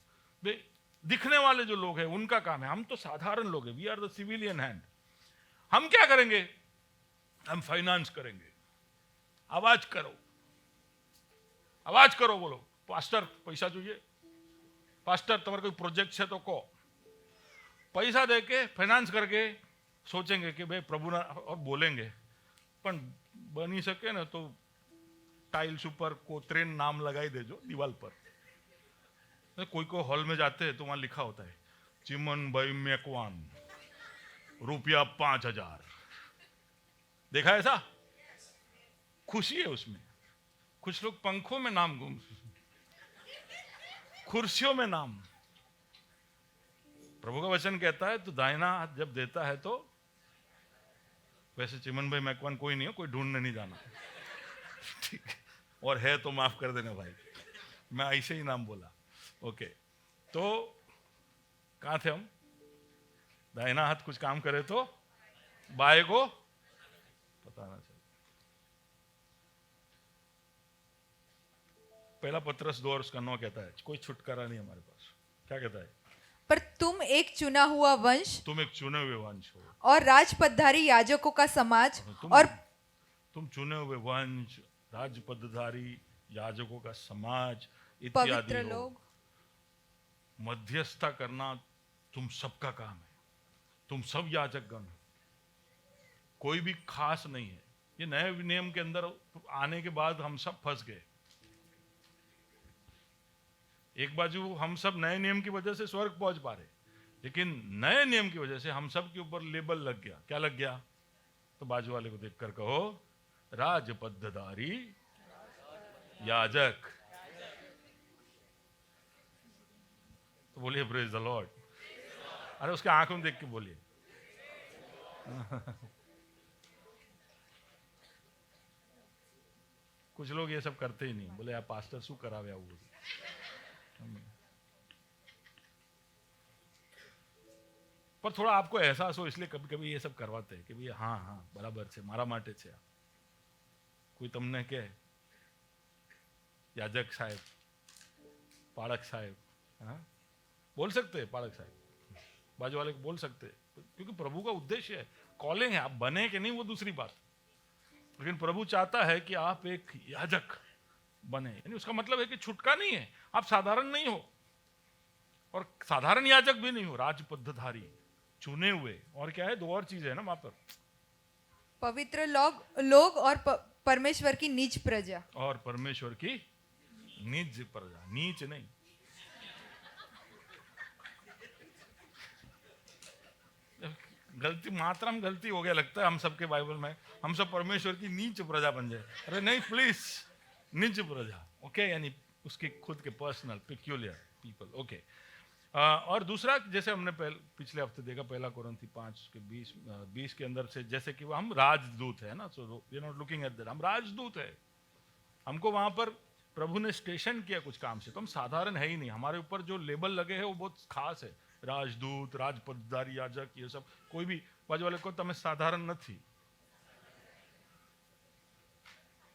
दिखने वाले जो लोग हैं उनका काम है, हम तो साधारण लोग हैं, we are the civilian hand. हम क्या करेंगे? हम फाइनेंस करेंगे। आवाज करो बोलो, पास्टर पैसा चाहिए, पास्टर तुम्हारे कोई प्रोजेक्ट है तो को पैसा देके फाइनेंस करके सोचेंगे कि भाई प्रभु ना, और बोलेंगे पण बनी सके ना तो टाइल्स ऊपर कोतरेन नाम लगाई देजो दीवार पर। कोई हॉल में जाते हैं तो वहां लिखा होता है चिमन भाई मेकवान, रुपया 5000। देखा ऐसा? खुशी है उसमें। कुछ लोग पंखों में नाम घूम, कुर्सियों में नाम। प्रभु का वचन कहता है तो दाहिना हाथ जब देता है तो, वैसे चिमन भाई मैकवान कोई नहीं हो, कोई ढूंढने नहीं जाना ठीक है, और है तो माफ कर देना भाई, मैं ऐसे ही नाम बोला। ओके, तो कहां थे हम? दाहिना हाथ कुछ काम करे तो बाएं को पता ना चले। पहला पत्रस 2 और उसका 9 कहता है कोई छुटकारा नहीं हमारे पास। क्या कहता है? पर तुम एक चुना हुआ वंश, तुम एक चुने हुए वंश हो, और राजपदधारी याजकों का समाज, और तुम चुने हुए वंश, राजपदधारी याजकों का समाज पवित्र इत्यादि हो। लोग। मध्यस्थता करना तुम सबका काम है, तुम सब याजकगण हो, कोई भी खास नहीं है। ये नए नियम के अंदर आने के बाद हम सब फंस गए। एक बाजू हम सब नए नियम की वजह से स्वर्ग पहुंच पा रहे, लेकिन नए नियम की वजह से हम सब के ऊपर लेबल लग गया। क्या लग गया? तो बाजू वाले को देखकर कहो, राजपद्धधारी याजक। तो बोलिए प्रेज द लॉर्ड। अरे उसके आंखों में देख के बोलिए। कुछ लोग ये सब करते ही नहीं, बोले यार पास्टर शू करावे आવું। पर थोड़ा आपको एहसास हो इसलिए कभी कभी ये सब करवाते हैं कि भाई हाँ हाँ बराबर છે, મારા માટે છે। कोई તમને કહે याजक साहब, पालक साहब, हाँ बोल सकते हैं पालक साहब, बाजू वाले को बोल सकते हैं, क्योंकि प्रभु का उद्देश्य है, कॉलिंग है। आप बने कि नहीं वो दूसरी बात, लेकिन प्रभु चाहता है कि आप एक याजक बने। यानी उसका मतलब है कि छुटका नहीं है, आप साधारण नहीं हो और साधारण याजक भी नहीं हो, राजपद्धधारी, चुने हुए। और क्या है, दो और चीजें है ना वहां पर, पवित्र लोग और परमेश्वर की निज प्रजा। और परमेश्वर की निज प्रजा, नीच नहीं। गलती मात्रा में गलती हो गया लगता है हम सबके बाइबल में, हम सब परमेश्वर की नीच प्रजा बन जाए। अरे नहीं प्लीज, निज प्रजा, ओके, यानी उसके खुद के पर्सनल पिक्यूलियर पीपल, ओके। और दूसरा, जैसे हमने पिछले हफ्ते देखा, पहला कोरिन्थी 5 के 20 के अंदर से, जैसे कि हम राजदूत है ना, so you not looking at that, हम राजदूत है। हमको वहां पर प्रभु ने स्टेशन किया कुछ काम से, तो हम साधारण है ही नहीं। हमारे ऊपर जो लेबल लगे हैं वो बहुत खास है, राजदूत, राजपद्धधारी, याजक, ये सब। कोई भी बाजू वाले को तमें साधारण नहीं।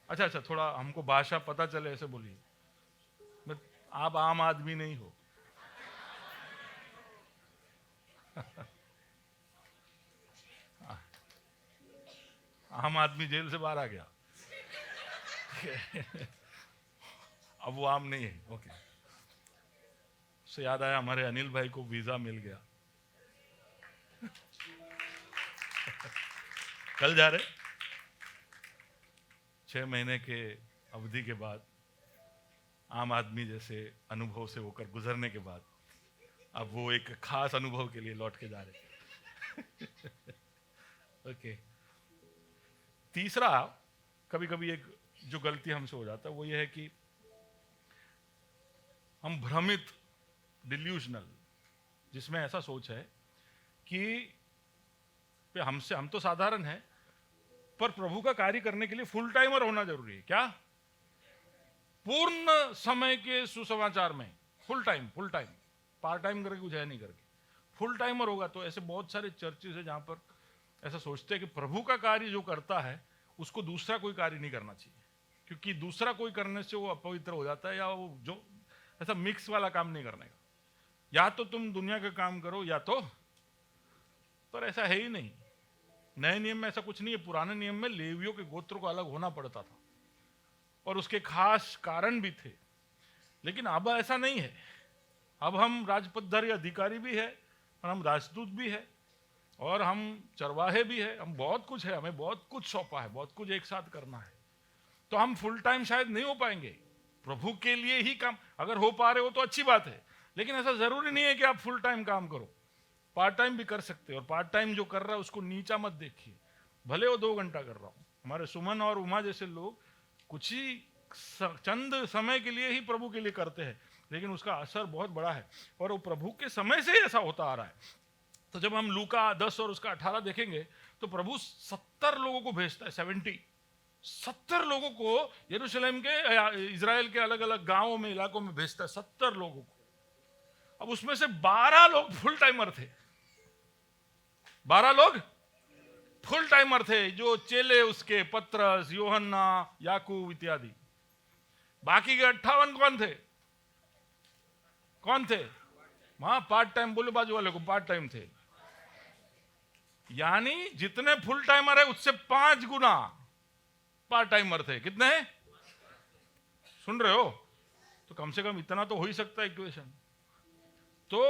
अच्छा, थोड़ा हमको भाषा पता चले ऐसे बोलिए, आप आम आदमी नहीं हो। आम आदमी जेल से बाहर आ गया। अब वो आम नहीं है, ओके। उससे याद आया, हमारे अनिल भाई को वीजा मिल गया। कल जा रहे, 6 महीने के अवधि के बाद, आम आदमी जैसे अनुभव से होकर गुजरने के बाद, अब वो एक खास अनुभव के लिए लौट के जा रहे। ओके। तीसरा, कभी कभी एक जो गलती हमसे हो जाता है वो ये है कि हम भ्रमित, डिल्यूशनल, जिसमें ऐसा सोच है कि हम तो साधारण है, पर प्रभु का कार्य करने के लिए फुल टाइमर होना जरूरी है। क्या? पूर्ण समय के सुसमाचार में फुल टाइम, पार्ट टाइम करके कुछ है नहीं करके फुल टाइमर होगा। तो ऐसे बहुत सारे चर्चेस है जहां पर ऐसा सोचते हैं कि प्रभु का कार्य जो करता है उसको दूसरा कोई कार्य नहीं करना चाहिए, क्योंकि दूसरा कोई करने से वो अपवित्र हो जाता है, या वो जो ऐसा मिक्स वाला काम नहीं करने का। या तो तुम दुनिया का काम करो या तो, पर ऐसा है ही नहीं। नए नियम में ऐसा कुछ नहीं है। पुराने नियम में लेवियों के गोत्र को अलग होना पड़ता था और उसके खास कारण भी थे, लेकिन अब ऐसा नहीं है। अब हम राजपद्धधारी अधिकारी भी है और हम राजदूत भी है और हम चरवाहे भी है, हम बहुत कुछ है, हमें बहुत कुछ सौंपा है, बहुत कुछ एक साथ करना है। तो हम फुल टाइम शायद नहीं हो पाएंगे, प्रभु के लिए ही काम अगर हो पा रहे हो तो अच्छी बात है, लेकिन ऐसा जरूरी नहीं है कि आप फुल टाइम काम करो, पार्ट टाइम भी कर सकते हो। और पार्ट टाइम जो कर रहा है उसको नीचा मत देखिए, भले वो 2 घंटा कर रहा हूं। हमारे सुमन और उमा जैसे लोग कुछ ही चंद समय के लिए ही प्रभु के लिए करते हैं, लेकिन उसका असर बहुत बड़ा है और वो प्रभु के समय से ही ऐसा होता आ रहा है। तो जब हम लूका 10 और उसका 18 देखेंगे तो प्रभु 70 लोगों को भेजता है, 70 लोगों को यरूशलेम के, इजराइल के अलग अलग गांवों में, इलाकों में भेजता है, 70 लोगों को। अब उसमें से 12 लोग फुल टाइमर थे, 12 लोग फुल टाइमर थे, जो चेले उसके, पतरस, यूहन्ना, याकूब इत्यादि। बाकी के 58 कौन थे? वहां पार्ट टाइम, बोले बाजू वाले को, पार्ट टाइम थे। यानी जितने फुल टाइमर है उससे 5 गुना पार्ट टाइमर थे। कितने हैं? सुन रहे हो? तो कम से कम इतना तो हो ही सकता है इक्वेशन। तो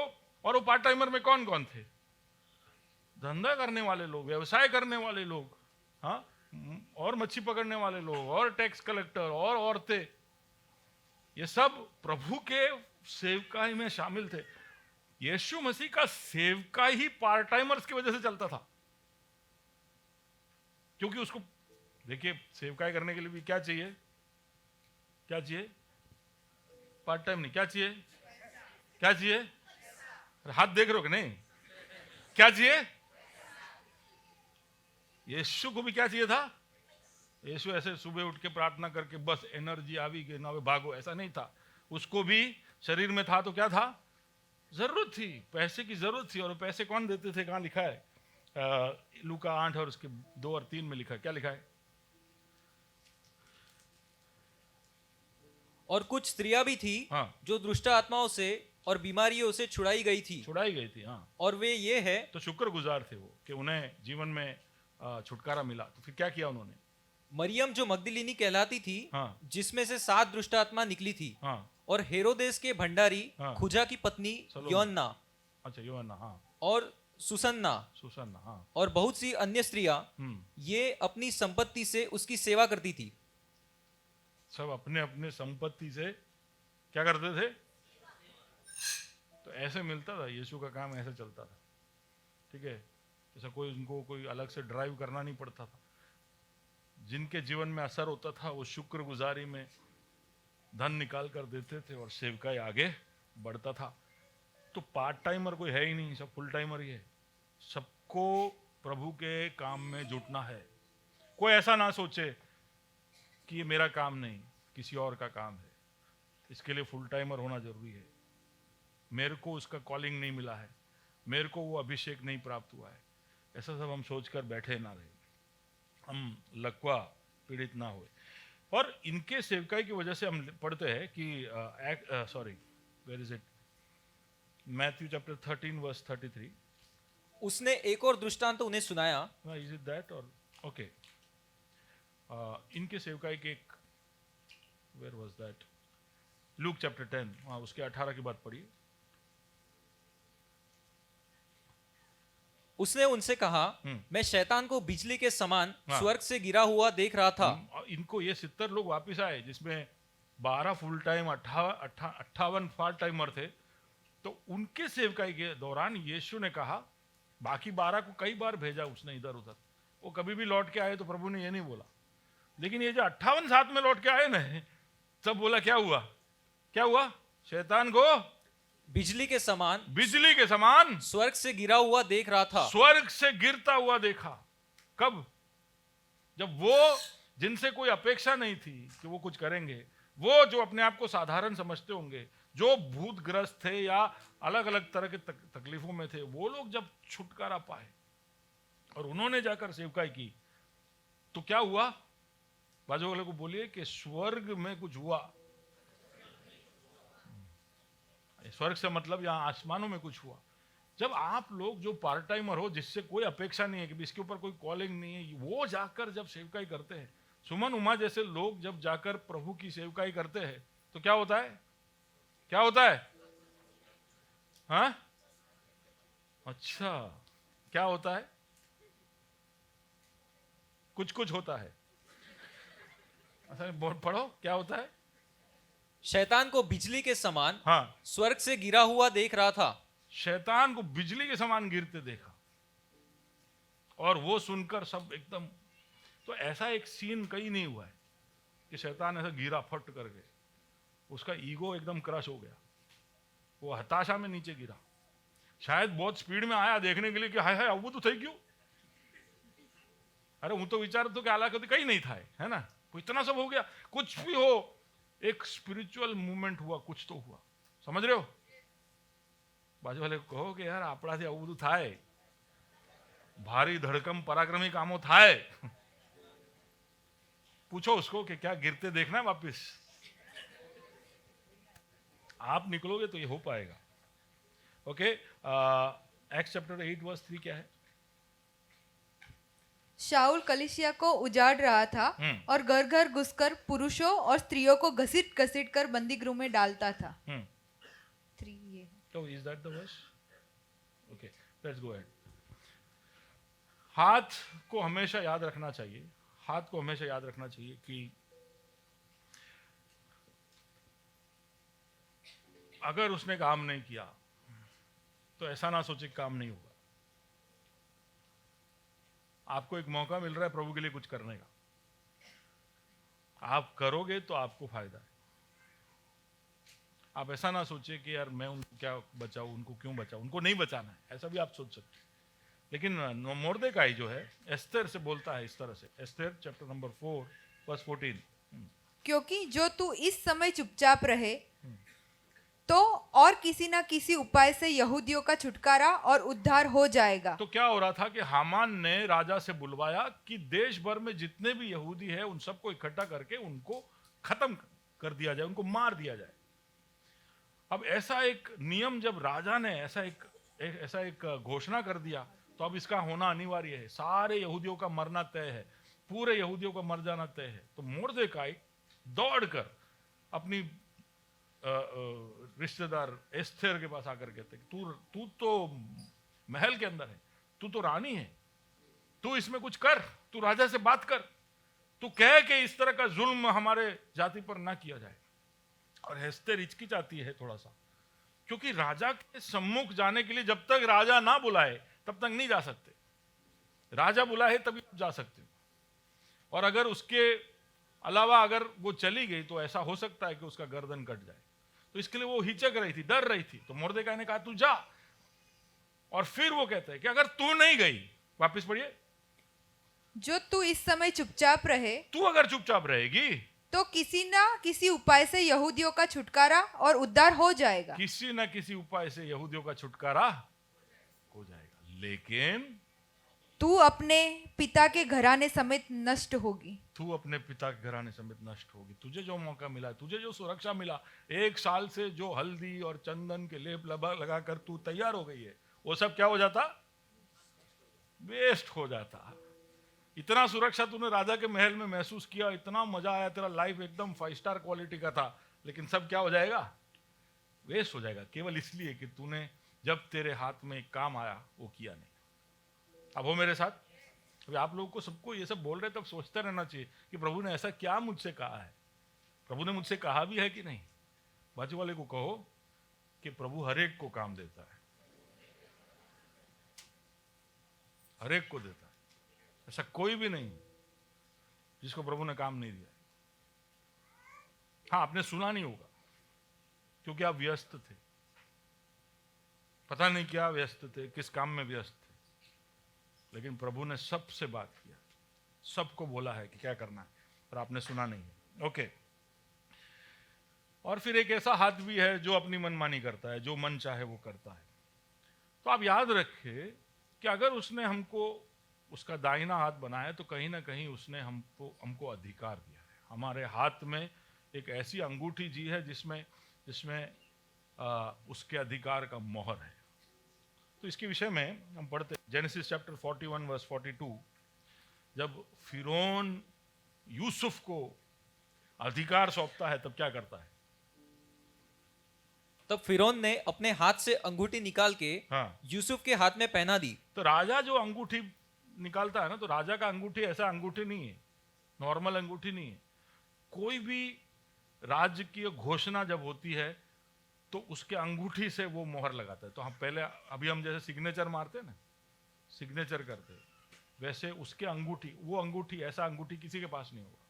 और वो पार्ट टाइमर में कौन कौन थे? धंधा करने वाले लोग, व्यवसाय करने वाले लोग, हाँ, और मच्छी पकड़ने वाले लोग, और टैक्स कलेक्टर, और औरतें। ये सब प्रभु के सेवकाई में शामिल थे। यीशु मसीह का सेवकाई ही पार्ट टाइमर्स की वजह से चलता था, क्योंकि उसको देखिए सेवकाई करने के लिए भी क्या चाहिए, क्या चाहिए? पार्ट टाइम नहीं, क्या चाहिए? क्या चाहिए? हाथ देख रहे हो कि नहीं? क्या चाहिए? यीशु को भी क्या चाहिए था? यीशु ऐसे सुबह उठ के प्रार्थना करके बस एनर्जी आवी के ना भागो, ऐसा नहीं था। उसको भी शरीर में था तो क्या था? जरूरत थी, पैसे की जरूरत थी। और पैसे कौन देते थे? कहाँ लिखा है? लूका 8 और उसके 2 और 3 में लिखा है। क्या लिखा है? और कुछ स्त्रियां भी थी हाँ। जो दुष्ट आत्माओं से और बीमारियों से छुड़ाई गई थी, छुड़ाई गई थी। हाँ, और वे ये है तो शुक्रगुजार थे वो कि उन्हें जीवन में छुटकारा मिला। तो फिर क्या किया उन्होंने? मरियम जो मगदलिनी कहलाती थी, हाँ। जिसमें से 7 दुष्ट आत्मा निकली थी, हाँ, और हेरोदेस के भंडारी हाँ। खुजा की पत्नी सलोमी। योन्ना अच्छा योहन्ना, हाँ, और सुसन्ना सुसन्ना, हाँ, और बहुत सी अन्य स्त्रियां ये अपनी संपत्ति से उसकी सेवा करती थी। सब अपने अपने संपत्ति से क्या करते थे? तो ऐसे मिलता था, यीशु का काम ऐसे चलता था। ठीक है, ऐसा कोई उनको कोई अलग से ड्राइव करना नहीं पड़ता था। जिनके जीवन में असर होता था वो शुक्रगुजारी में धन निकाल कर देते थे और सेवकाई आगे बढ़ता था। तो पार्ट टाइमर कोई है ही नहीं, सब फुल टाइमर ही है। सबको प्रभु के काम में जुटना है। कोई ऐसा ना सोचे कि ये मेरा काम नहीं, किसी और का काम है, इसके लिए फुल टाइमर होना जरूरी है। मेरे को उसका कॉलिंग नहीं मिला है, मेरे को वो अभिषेक नहीं प्राप्त हुआ है, ऐसा सब हम सोचकर बैठे ना रहे, हम लकवा पीड़ित ना हुए। और इनके सेवकाई की वजह से हम पढ़ते हैं कि where is it, Matthew chapter 13 verse 33। उसने एक और दृष्टांत उन्हें सुनाया। इज इट दैट और ओके, इनके सेवकाई के एक, where was that, Luke chapter 10, हाँ, उसके 18 की बात पढ़िए। उसने उनसे कहा, मैं शैतान को बिजली के समान हाँ। स्वर्ग से गिरा हुआ देख रहा था। इनको ये 70 लोग वापस आए, जिसमें 12 फुल टाइम, 58 पार्ट टाइमर थे। तो उनके सेवकाई के दौरान यीशु ने कहा, बाकी 12 को कई बार भेजा उसने इधर उधर, वो कभी भी लौट के आए तो प्रभु ने ये नहीं बोला। लेकिन ये जो 58 साथ में लौट के आए ना, सब बोला क्या हुआ? क्या हुआ? शैतान को बिजली के समान, बिजली के समान स्वर्ग से गिरा हुआ देख रहा था। स्वर्ग से गिरता हुआ देखा। कब? जब वो जिनसे कोई अपेक्षा नहीं थी कि वो कुछ करेंगे, वो जो अपने आप को साधारण समझते होंगे, जो भूतग्रस्त थे या अलग अलग तरह के तकलीफों में थे, वो लोग जब छुटकारा पाए और उन्होंने जाकर सेवकाई की, तो क्या हुआ? बाजू वाले को बोलिए कि स्वर्ग में कुछ हुआ। स्वर्ग से मतलब यहाँ आसमानों में कुछ हुआ। जब आप लोग जो पार्ट टाइमर हो, जिससे कोई अपेक्षा नहीं है कि इसके ऊपर कोई कॉलिंग नहीं है, वो जाकर जब सेवकाई करते हैं, सुमन उमा जैसे लोग जब जाकर प्रभु की सेवकाई करते हैं, तो क्या होता है? क्या होता है? हाँ, अच्छा, क्या होता है? कुछ कुछ होता है। अच्छा, पढ़ो, क्या होता है? शैतान को बिजली के समान, हाँ, स्वर्ग से गिरा हुआ देख रहा था। शैतान को बिजली के समान गिरते देखा, और वो सुनकर सब एकदम, तो ऐसा एक सीन कहीं नहीं हुआ है कि शैतान ऐसा गिरा फट करके, उसका ईगो एकदम क्रश हो गया, वो हताशा में नीचे गिरा। शायद बहुत स्पीड में आया देखने के लिए कि हाय हाय अब तो થઈ ગયું, अरे હું तो विचार तो कि हालांकि कहीं नहीं था, है ना, इतना सब हो गया। कुछ भी हो, एक स्पिरिचुअल मूवमेंट हुआ, कुछ तो हुआ, समझ रहे हो? बाजू वाले को कहो कि यार આપણાથી આવું બધું થાય, भारी धड़कम पराक्रमी कामों थाय। पूछो उसको कि क्या गिरते देखना है वापिस? आप निकलोगे तो ये हो पाएगा। ओके, एक्ट्स चैप्टर 8 वर्स 3 क्या है? शाऊल कलीसिया को उजाड़ रहा था और घर घर घुसकर पुरुषों और स्त्रियों को घसीट घसीट कर बंदी गृह में डालता था। 3 ये। तो is that the verse? Okay, let's go ahead. हाथ को हमेशा याद रखना चाहिए, हाथ को हमेशा याद रखना चाहिए कि अगर उसने काम नहीं किया तो ऐसा ना सोचे कि काम नहीं होगा। आपको एक मौका मिल रहा है प्रभु के लिए कुछ करने का, आप करोगे तो आपको फायदा है। आप ऐसा ना सोचे कि यार मैं उनको क्या बचाऊं, उनको क्यों बचाऊं, उनको नहीं बचाना है, ऐसा भी आप सोच सकते। लेकिन मोर्देकाई जो है एस्तेर से बोलता है इस तरह से, एस्तेर चैप्टर नंबर 4 वर्स 14, क्योंकि जो तू इस समय चुपचाप रहे तो और किसी ना किसी उपाय से यहूदियों का छुटकारा और उद्धार हो जाएगा। तो क्या हो रहा था कि हामान ने राजा से बुलवाया कि देश भर में जितने भी यहूदी हैं उन सबको इकट्ठा करके उनको खत्म कर दिया जाए, उनको मार दिया जाए। अब ऐसा एक नियम जब राजा ने ऐसा एक घोषणा कर दिया तो अब इसका होना अनिवार्य है। सारे यहूदियों का मरना तय है, पूरे यहूदियों का मर जाना तय है। तो मोर्देकाई दौड़कर अपनी रिश्तेदार एस्थेर के पास आकर कहते कि तू तो महल के अंदर है, तू तो रानी है, तू इसमें कुछ कर, तू राजा से बात कर, तू कह के इस तरह का जुल्म हमारे जाति पर ना किया जाए। और एस्थेर हिचकिचाती है थोड़ा सा, क्योंकि राजा के सम्मुख जाने के लिए जब तक राजा ना बुलाए तब तक नहीं जा सकते, राजा बुलाए तभी जा सकते हो। और अगर उसके अलावा अगर वो चली गई तो ऐसा हो सकता है कि उसका गर्दन कट जाए। तो इसके लिए वो हिचक रही थी, डर रही थी। तो मोर्देकाई ने कहा तू जा। और फिर वो कहता है कि अगर तू नहीं गई, वापस पढ़िए, जो तू इस समय चुपचाप रहे तू अगर चुपचाप रहेगी तो किसी ना किसी उपाय से यहूदियों का छुटकारा और उद्धार हो जाएगा। किसी ना किसी उपाय से यहूदियों का छुटकारा हो जाएगा, लेकिन तू अपने पिता के घराने समेत नष्ट होगी। तू अपने पिता के घराने समेत नष्ट होगी। तुझे जो मौका मिला, तुझे जो सुरक्षा मिला, 1 साल से जो हल्दी और चंदन के लेप लगाकर तू तैयार हो गई है, वो सब क्या हो जाता? वेस्ट हो जाता। इतना सुरक्षा तूने राजा के महल में महसूस किया, इतना मजा आया, तेरा लाइफ एकदम 5 स्टार क्वालिटी का था, लेकिन सब क्या हो जाएगा? वेस्ट हो जाएगा, केवल इसलिए कि तूने जब तेरे हाथ में एक काम आया वो किया नहीं। अब हो मेरे साथ, अभी आप लोगों को सबको ये सब बोल रहे तब सोचते रहना चाहिए कि प्रभु ने ऐसा क्या मुझसे कहा है, प्रभु ने मुझसे कहा भी है कि नहीं। बाजू वाले को कहो कि प्रभु हर एक को काम देता है, हर एक को देता है, ऐसा कोई भी नहीं जिसको प्रभु ने काम नहीं दिया। हाँ, आपने सुना नहीं होगा क्योंकि आप व्यस्त थे, पता नहीं क्या व्यस्त थे, किस काम में व्यस्त थे, लेकिन प्रभु ने सबसे बात किया, सबको बोला है कि क्या करना है, पर आपने सुना नहीं है। ओके। और फिर एक ऐसा हाथ भी है जो अपनी मनमानी करता है, जो मन चाहे वो करता है। तो आप याद रखिए कि अगर उसने हमको उसका दाहिना हाथ बनाया तो कहीं ना कहीं उसने हमको अधिकार दिया है। हमारे हाथ में एक ऐसी अंगूठी जी है जिसमें उसके अधिकार का मोहर है। तो इसके विषय में हम पढ़ते जेनेसिस चैप्टर 41 वर्स 42, जब फिरौन यूसुफ को अधिकार सौंपता है तब क्या करता है? तब फिरौन ने अपने हाथ से अंगूठी निकाल के यूसुफ के हाथ में पहना दी। तो राजा जो अंगूठी निकालता है ना, तो राजा का अंगूठी ऐसा अंगूठी नहीं है, नॉर्मल अंगूठी नहीं है। कोई भी राज्य की घोषणा जब होती है तो उसके अंगूठी से वो मोहर लगाता है। तो हम पहले अभी हम जैसे सिग्नेचर मारते हैं ना, सिग्नेचर करते हैं, वैसे उसके अंगूठी, वो अंगूठी, ऐसा अंगूठी किसी के पास नहीं होगा,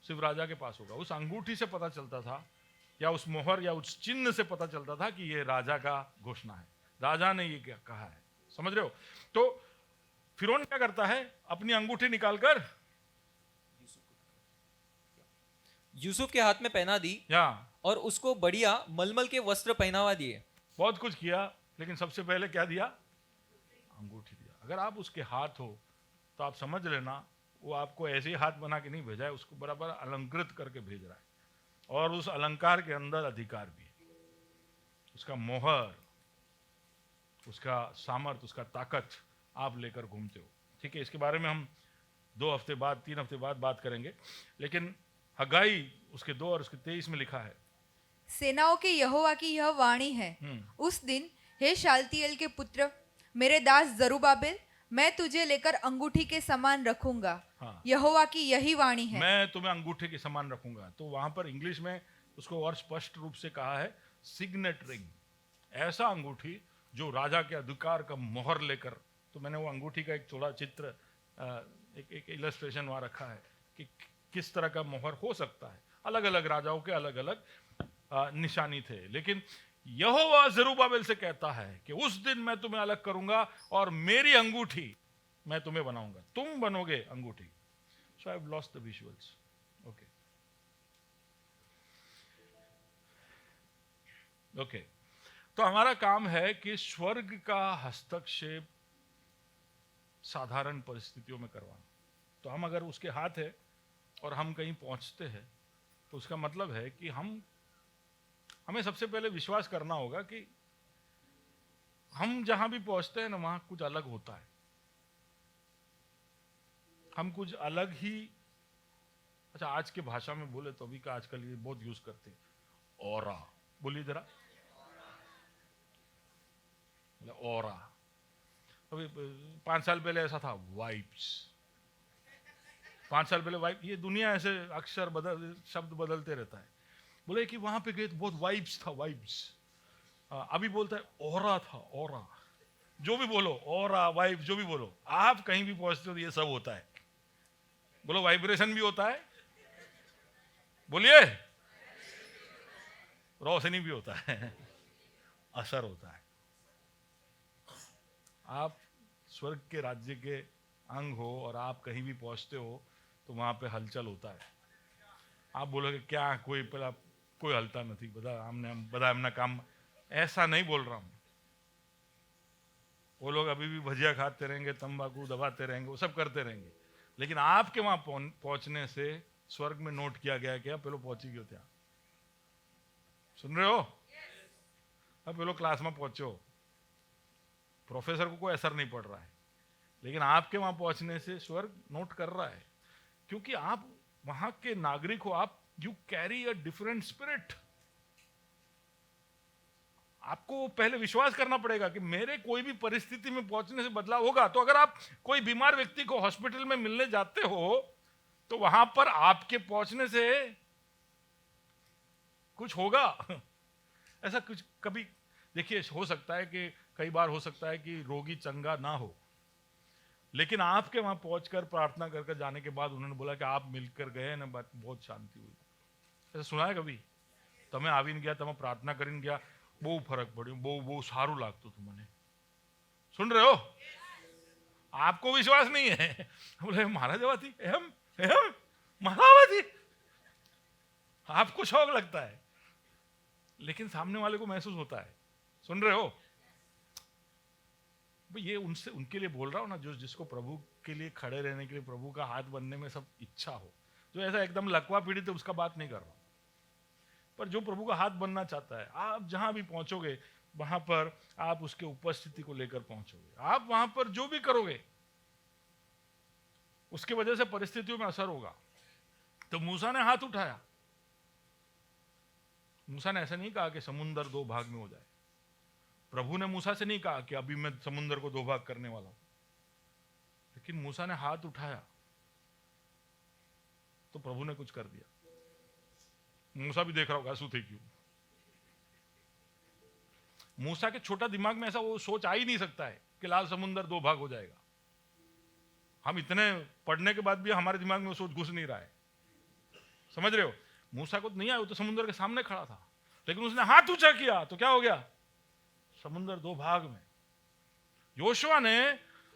सिर्फ राजा के पास होगा। उस अंगूठी से पता चलता था, या उस मोहर या उस चिन्ह से पता चलता था कि ये राजा का घोषणा है, राजा ने ये क्या कहा है। समझ रहे हो? तो फिरौन क्या करता है? अपनी अंगूठी निकालकर यूसुफ के हाथ में पहना दी और उसको बढ़िया मलमल के वस्त्र पहनावा दिए। बहुत कुछ किया, लेकिन सबसे पहले क्या दिया? अंगूठी दिया। अगर आप उसके हाथ हो तो आप समझ लेना वो आपको ऐसे ही हाथ बना के नहीं भेजा है, उसको बराबर अलंकृत करके भेज रहा है। और उस अलंकार के अंदर अधिकार भी है, उसका मोहर, उसका सामर्थ, उसका ताकत आप लेकर घूमते हो। ठीक है, इसके बारे में हम 2 हफ्ते बाद, 3 हफ्ते बाद बात करेंगे। लेकिन हगाई उसके 2 और उसके 23 में लिखा है, सेनाओं के यहोवा की यह वाणी है, उस दिन हे शालतिएल के पुत्र मेरे दास जरुब्बाबेल, मैं तुझे लेकर अंगूठी के समान रखूंगा। यहोवा की यही वाणी है, मैं तुम्हें अंगूठे के समान रखूंगा। तो वहां पर इंग्लिश में उसको और स्पष्ट रूप से कहा है, सिग्नेट रिंग, ऐसा अंगूठी जो राजा के अधिकार का मोहर लेकर, तो मैंने वो अंगूठी का एक थोड़ा चित्र, एक इलस्ट्रेशन वहाँ रखा है कि किस तरह का मोहर हो सकता है। अलग अलग राजाओं के अलग अलग निशानी थे, लेकिन यहोवा जरूब्बाबेल से कहता है कि उस दिन मैं तुम्हें अलग करूंगा और मेरी अंगूठी मैं तुम्हें बनाऊंगा, तुम बनोगे अंगूठी। So I have lost the visuals. Okay okay, तो हमारा काम है कि स्वर्ग का हस्तक्षेप साधारण परिस्थितियों में करवाना। तो हम अगर उसके हाथ है और हम कहीं पहुंचते हैं, तो उसका मतलब है कि हमें सबसे पहले विश्वास करना होगा कि हम जहां भी पहुंचते हैं ना, वहां कुछ अलग होता है। हम कुछ अलग ही, अच्छा आज के भाषा में बोले तो अभी का आजकल ये बहुत यूज करते हैं, ऑरा। बोलिए जरा, ऑरा। अभी 5 साल पहले ऐसा था, वाइब्स। 5 साल पहले वाइब, ये दुनिया ऐसे अक्षर शब्द बदलते रहता है। बोले कि वहां पे गए तो बहुत वाइब्स था, वाइब्स। अभी बोलता है ऑरा था, ऑरा। जो भी बोलो, ऑरा, वाइब, जो भी बोलो, आप कहीं भी पहुंचते हो तो ये सब होता है। बोलो वाइब्रेशन भी होता है, बोलिए रोशनी भी होता है, असर होता है। आप स्वर्ग के राज्य के अंग हो और आप कहीं भी पहुंचते हो तो वहां पे हलचल होता है। आप बोलोगे क्या कोई हलता नहीं, બધા એમના काम, ऐसा नहीं बोल रहा हूं। वो लोग अभी भी भजिया खाते रहेंगे, तंबाकू दबाते रहेंगे, वो सब करते रहेंगे, लेकिन आपके वहां पहुंचने से स्वर्ग में नोट किया गया क्या पेलो पहुंची गयो त्या। सुन रहे हो? अब पेलो क्लास में पहुंचो, प्रोफेसर को कोई असर नहीं पड़ रहा है, लेकिन आपके वहां पहुंचने से स्वर्ग नोट कर रहा है, क्योंकि आप वहां के नागरिक हो। आप you carry a different spirit. आपको पहले विश्वास करना पड़ेगा कि मेरे कोई भी परिस्थिति में पहुंचने से बदलाव होगा। तो अगर आप कोई बीमार व्यक्ति को हॉस्पिटल में मिलने जाते हो तो वहां पर आपके पहुंचने से कुछ होगा। ऐसा कुछ कभी देखिए, हो सकता है कि कई बार हो सकता है कि रोगी चंगा ना हो, लेकिन आपके वहां पहुंचकर प्रार्थना कर जाने के बाद उन्होंने बोला कि आप मिलकर गए ना, बहुत शांति हुई। ऐसा सुना है कभी? તમે આવીને ગયા, તમે प्रार्थना કરીને ગયા, બહુ ફરક પડ્યો, બહુ સારું लागतो હતું મને। सुन रहे हो? आपको विश्वास नहीं है? बोले मारा जवाती एम मारावाती, आपको शौक लगता है, लेकिन सामने वाले को महसूस होता है। सुन रहे हो? ये उनके लिए बोल रहा हूं ना, जो जिसको प्रभु के लिए खड़े रहने के लिए, प्रभु का हाथ बनने में सब इच्छा हो। जो ऐसा एकदम लकवा पीड़ित है उसका बात नहीं कर रहा, पर जो प्रभु का हाथ बनना चाहता है, आप जहां भी पहुंचोगे वहां पर आप उसके उपस्थिति को लेकर पहुंचोगे। आप वहां पर जो भी करोगे उसके वजह से परिस्थितियों में असर होगा। तो मूसा ने हाथ उठाया। मूसा ने ऐसा नहीं कहा कि समुंदर 2 भाग में हो जाए। प्रभु ने मूसा से नहीं कहा कि अभी मैं समुंदर को 2 भाग करने वाला हूं, लेकिन मूसा ने हाथ उठाया तो प्रभु ने कुछ कर दिया। मूसा भी देख रहा होगा शू थी क्यों। मूसा के छोटा दिमाग में ऐसा वो सोच आ ही नहीं सकता है कि लाल समुंदर 2 भाग हो जाएगा। हम इतने पढ़ने के बाद भी हमारे दिमाग में वो सोच घुस नहीं रहा है। समझ रहे हो? मूसा को नहीं आया, वो तो समुंदर के सामने खड़ा था, लेकिन उसने हाथ ऊंचा किया तो क्या हो गया? समुंदर 2 भाग में। योशुआ ने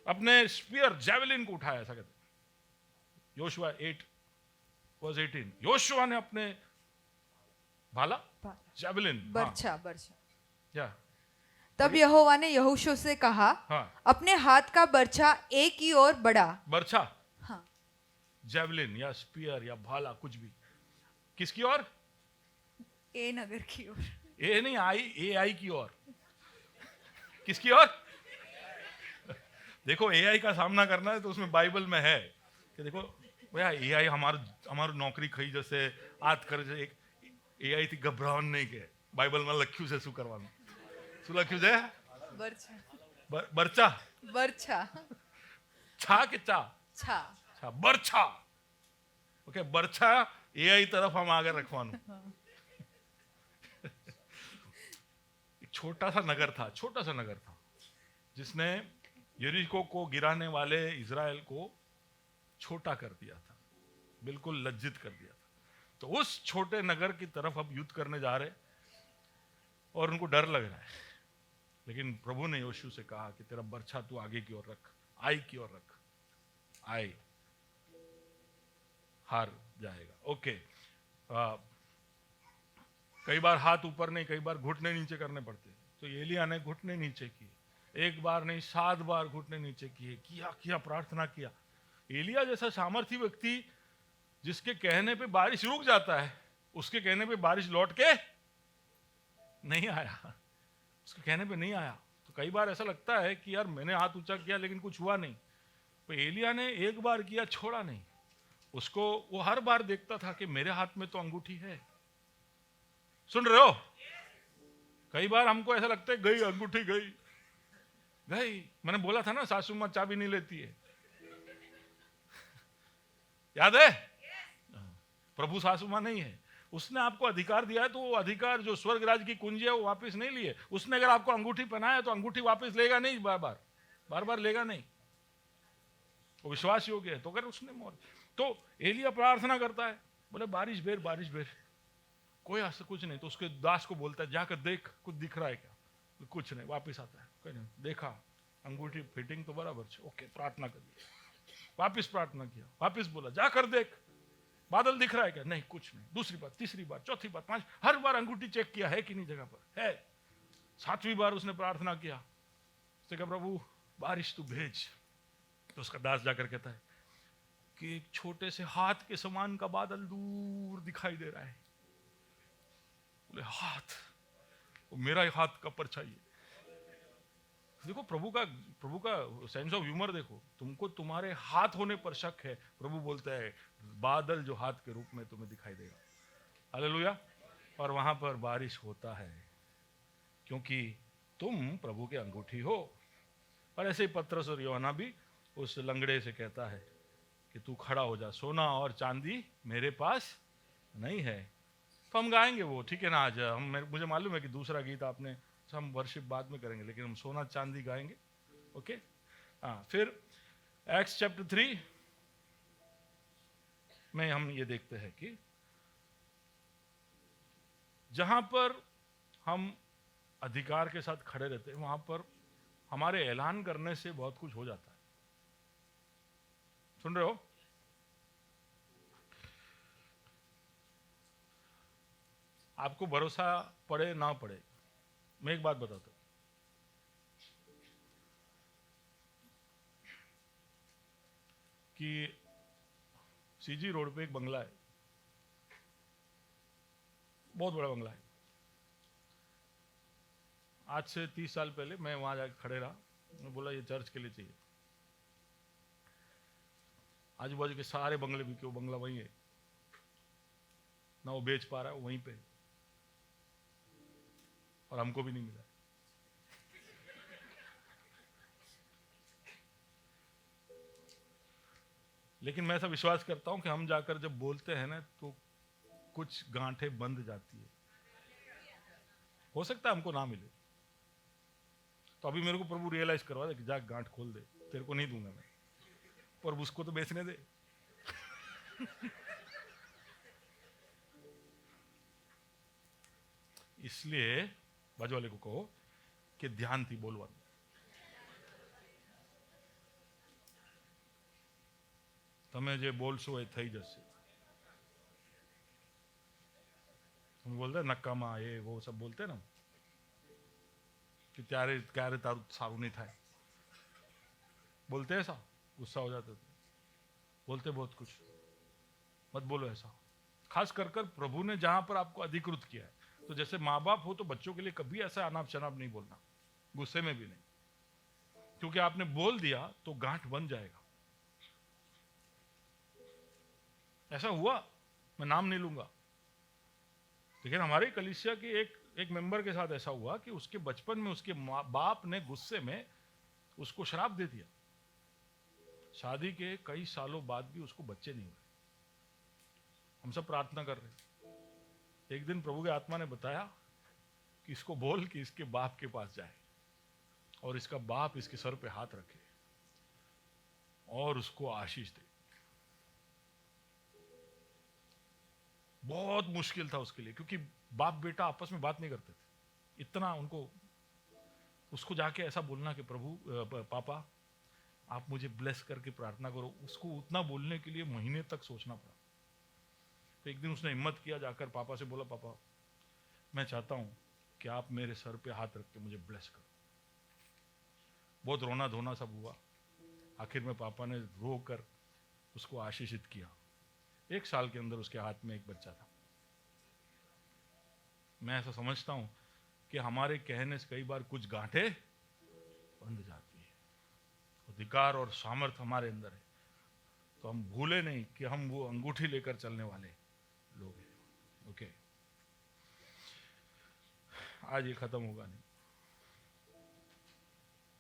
अपने स्पीयर जैवलिन को उठाया, ऐसा कहते हैं। योशुआ 8:18। योशुआ ने अपने भाला, जैवलिन, बर्छा। या तब यहोवा ने यहोशू से कहा, अपने हाथ का बर्छा एक ही ओर बढ़ा। बर्छा, हाँ, जैवलिन या स्पीयर या भाला, कुछ भी। किसकी ओर? ए नगर की ओर। ए नहीं, आई की ओर। किसकी ओर? देखो, एआई का सामना करना है तो उसमें बाइबल में है कि देखो भैया, एआई हमारी नौकरी खई जैसे आज कर एक एआई थी घबरावन नहीं के बाइबल में लख्यू से शू करवाનું? શું લખ્યું છે? બરછા। बर्छा। छा के चा? छा। बरछा। ओके, बरछा एआई तरफ हम आगे रखवाનું। छोटा सा नगर था, छोटा सा नगर था, जिसने यरीको को गिराने वाले इजराइल को छोटा कर दिया था, बिल्कुल लज्जित कर दिया था। तो उस छोटे नगर की तरफ अब युद्ध करने जा रहे और उनको डर लग रहा है, लेकिन प्रभु ने योशू से कहा कि तेरा बर्छा तू आगे की ओर रख, आई की ओर रख, आई हार जाएगा। ओके, कई बार हाथ ऊपर नहीं, कई बार घुटने नीचे करने पड़ते। तो एलिया ने घुटने नीचे किए, एक बार नहीं 7 बार घुटने नीचे किए, किया प्रार्थना किया। एलिया जैसा सामर्थी व्यक्ति जिसके कहने पे बारिश रुक जाता है, उसके कहने पे बारिश लौट के नहीं आया, उसके कहने पे नहीं आया। तो कई बार ऐसा लगता है कि यार मैंने हाथ ऊंचा किया लेकिन कुछ हुआ नहीं। तो एलिया ने एक बार किया, छोड़ा नहीं उसको। वो हर बार देखता था कि मेरे हाथ में तो अंगूठी है। सुन रहे हो? कई बार हमको ऐसा लगता है गई अंगूठी, गई। मैंने बोला था ना सासू मां चाबी नहीं लेती है, याद है? प्रभु सासू मां नहीं है, उसने आपको अधिकार दिया है, तो वो अधिकार जो स्वर्ग राज की कुंजी है वो वापस नहीं लिए। उसने अगर आपको अंगूठी पहनाया तो अंगूठी वापस लेगा नहीं, बार बार लेगा नहीं, वो विश्वास योग्य है। तो अगर उसने तो एलिया प्रार्थना करता है, बोले बारिश बेर, बारिश बेर, कोई ऐसा कुछ नहीं। तो उसके दास को बोलता है जाकर देख कुछ दिख रहा है क्या? कुछ नहीं। वापस आता है, कोई नहीं, देखा अंगूठी फिटिंग तो बराबर है, ओके, प्रार्थना कर दी, वापस प्रार्थना किया, वापस बोला जाकर देख बादल दिख रहा है क्या? नहीं, कुछ नहीं। दूसरी बार, तीसरी बार, चौथी बार, 5, हर बार अंगूठी चेक किया है कि नहीं जगह पर है। 7वीं बार उसने प्रार्थना किया, उसने कहा प्रभु बारिश तू भेज। तो उसका दास जाकर कहता है कि एक छोटे से हाथ के समान का बादल दूर दिखाई दे रहा है। बोले हाथ, वो मेरा हाथ का परछाई है। देखो प्रभु का सेंस ऑफ ह्यूमर देखो। तुमको तुम्हारे हाथ होने पर शक है, प्रभु बोलता है बादल जो हाथ के रूप में तुम्हें दिखाई देगा। हालेलुया। और वहां पर बारिश होता है क्योंकि तुम प्रभु के अंगूठी हो। और ऐसे ही पतरस और यूहन्ना भी उस लंगड़े से कहता है कि तू खड़ा हो जा, सोना और चांदी मेरे पास नहीं है। तो हम गाएंगे वो, ठीक है ना? आज मुझे मालूम है कि दूसरा गीत आपने, हम वर्शिप बाद में करेंगे, लेकिन हम सोना चांदी गाएंगे। ओके, हाँ। फिर एक्ट्स चैप्टर 3 में हम ये देखते हैं कि जहां पर हम अधिकार के साथ खड़े रहते हैं, वहां पर हमारे ऐलान करने से बहुत कुछ हो जाता है। सुन रहे हो? आपको भरोसा पड़े ना पड़े, मैं एक बात बताता हूं। कि सीजी रोड पे एक बंगला है, बहुत बड़ा बंगला है। आज से 30 साल पहले मैं वहां जाकर खड़े रहा, मैं बोला ये चर्च के लिए चाहिए। आजू बाजू के सारे बंगले बिके, वो बंगला वहीं है ना, वो बेच पा रहा है, वहीं पे, और हमको भी नहीं मिला। लेकिन मैं ऐसा विश्वास करता हूं कि हम जाकर जब बोलते हैं ना तो कुछ गांठें बंध जाती है। हो सकता है हमको ना मिले, तो अभी मेरे को प्रभु रियलाइज करवा दे कि जा गांठ खोल दे, तेरे को नहीं दूंगा मैं, पर उसको तो बेचने दे। इसलिए बाजू वाले को कहो कि ध्यान थी बोलવાનું। તમે જે બોલશો એ થઈ જશે। हम बोलते हैं नक्कामा, ये वो सब बोलते हैं ना कि त्यारे क्यारे तारू सारू नहीं थाय, बोलते ऐसा, गुस्सा हो जाते थे, बोलते बहुत कुछ। मत बोलो ऐसा। खास कर प्रभु ने जहां पर आपको अधिकृत किया है, तो जैसे माँ बाप हो तो बच्चों के लिए कभी ऐसा अनाप शनाप नहीं बोलना, गुस्से में भी नहीं, क्योंकि आपने बोल दिया तो गांठ बन जाएगा। ऐसा हुआ, मैं नाम नहीं लूंगा, लेकिन हमारे कलीसिया के एक मेंबर के साथ ऐसा हुआ कि उसके बचपन में उसके बाप ने गुस्से में उसको शराब दे दिया। शादी के कई सालों बाद भी उसको बच्चे नहीं हुए। हम सब प्रार्थना कर रहे हैं। एक दिन प्रभु के आत्मा ने बताया कि इसको बोल कि इसके बाप के पास जाए और इसका बाप इसके सर पे हाथ रखे और उसको आशीष दे। बहुत मुश्किल था उसके लिए, क्योंकि बाप बेटा आपस में बात नहीं करते थे। इतना उनको, उसको जाके ऐसा बोलना कि प्रभु पापा आप मुझे ब्लेस करके प्रार्थना करो, उसको उतना बोलने के लिए महीने तक सोचना पड़ा। तो एक दिन उसने हिम्मत किया, जाकर पापा से बोला, पापा मैं चाहता हूं कि आप मेरे सर पे हाथ रख के मुझे ब्लेस करो। बहुत रोना धोना सब हुआ। आखिर में पापा ने रो कर उसको आशीषित किया। 1 साल के अंदर उसके हाथ में एक बच्चा था। मैं ऐसा समझता हूं कि हमारे कहने से कई बार कुछ गांठें बंध जाती है। अधिकार और सामर्थ हमारे अंदर है, तो हम भूले नहीं कि हम वो अंगूठी लेकर चलने वाले लोग हैं। ओके, आज ये खत्म होगा नहीं,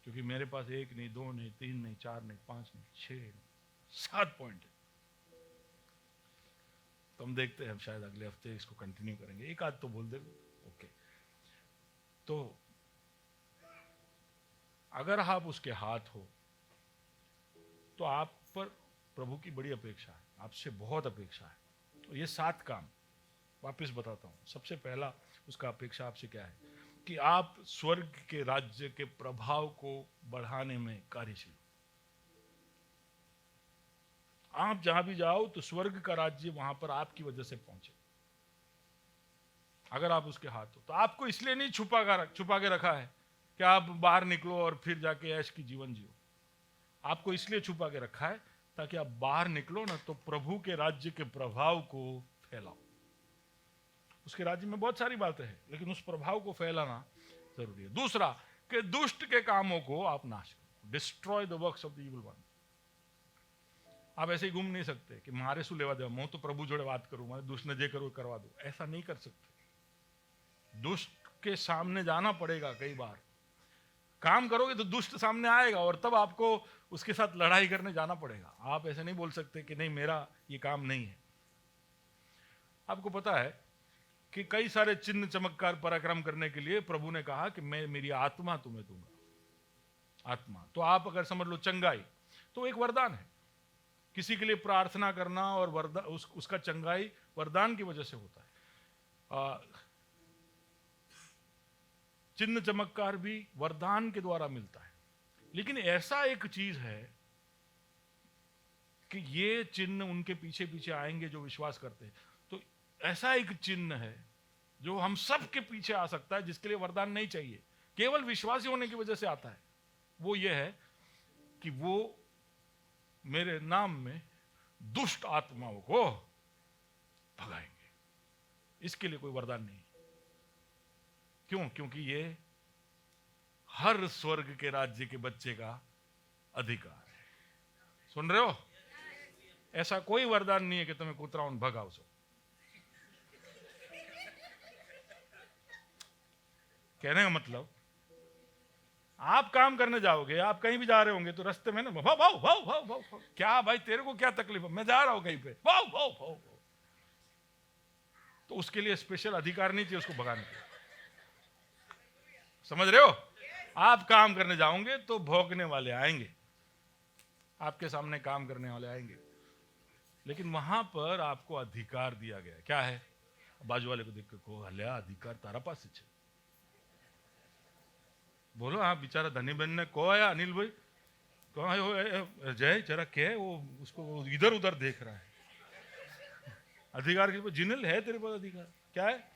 क्योंकि मेरे पास 1 नहीं, 2 नहीं, 3 नहीं, 4 नहीं, 5 नहीं, 6 नहीं, 7 पॉइंट है। तो हम देखते हैं, हम शायद अगले हफ्ते इसको कंटिन्यू करेंगे। एक आध तो बोल दे। ओके, तो अगर आप उसके हाथ हो तो आप पर प्रभु की बड़ी अपेक्षा है, आपसे बहुत अपेक्षा है। तो ये 7 काम वापस बताता हूं। सबसे पहला उसका अपेक्षा आपसे क्या है कि आप स्वर्ग के राज्य के प्रभाव को बढ़ाने में कार्यशील। आप जहां भी जाओ तो स्वर्ग का राज्य वहां पर आपकी वजह से पहुंचे। अगर आप उसके हाथ हो तो आपको इसलिए नहीं छुपा के रखा है कि आप बाहर निकलो और फिर जाके ऐश की जीवन जियो। आपको इसलिए छुपा के रखा है ताकि आप बाहर निकलो ना तो प्रभु के राज्य के प्रभाव को फैलाओ। उसके राज्य में बहुत सारी बातें हैं, लेकिन उस प्रभाव को फैलाना जरूरी है। दूसरा कि दुष्ट के कामों को आप नाश करो। Destroy the works of the evil one. आप ऐसे ही घूम नहीं सकते कि मारे सु लेवा देवा, मैं तो प्रभु जोड़े बात करूं, मैं दुष्ट ने जे करो करवा दो। ऐसा नहीं कर सकते। दुष्ट के सामने जाना पड़ेगा। कई बार काम करोगे तो दुष्ट सामने आएगा और तब आपको उसके साथ लड़ाई करने जाना पड़ेगा। आप ऐसे नहीं बोल सकते कि नहीं मेरा ये काम नहीं है। आपको पता है कि कई सारे चिन्ह चमत्कार पराक्रम करने के लिए प्रभु ने कहा कि मैं मेरी आत्मा तुम्हें दूंगा। आत्मा तो आप अगर समझ लो चंगाई तो एक वरदान है। किसी के लिए प्रार्थना करना और वरदान उसका चंगाई वरदान की वजह से होता है। चिन्ह चमत्कार भी वरदान के द्वारा मिलता है। लेकिन ऐसा एक चीज है कि ये चिन्ह उनके पीछे पीछे आएंगे जो विश्वास करते हैं। तो ऐसा एक चिन्ह है जो हम सब के पीछे आ सकता है, जिसके लिए वरदान नहीं चाहिए, केवल विश्वासी होने की वजह से आता है। वो ये है कि वो मेरे नाम में दुष्ट आत्माओं को भगाएंगे। इसके लिए कोई वरदान नहीं। क्यों? क्योंकि ये हर स्वर्ग के राज्य के बच्चे का अधिकार है। सुन रहे हो? ऐसा कोई वरदान नहीं है कि तुम्हें कुतराउन भगाओ सो। कहने का मतलब आप काम करने जाओगे, आप कहीं भी जा रहे होंगे तो रास्ते में ना भाव भाव भाव भाव भाव, क्या भाई तेरे को क्या तकलीफ है, मैं जा रहा हूं कहीं पे, भाव भाव भाव। तो उसके लिए स्पेशल अधिकार नहीं चाहिए उसको भगाने के। समझ रहे हो? आप काम करने जाओगे तो भोगने वाले आएंगे, आपके सामने काम करने वाले आएंगे, लेकिन वहां पर आपको अधिकार दिया गया। क्या है? बाजू वाले को देख के कहो, हल्या अधिकार तारा पास है। बोलो, हाँ बेचारा धनी बहन ने कहो आया अनिल भाई कहो जय जरा क्या है, वो उसको इधर उधर देख रहा है। अधिकार के जिनिल है तेरे पास अधिकार? क्या है?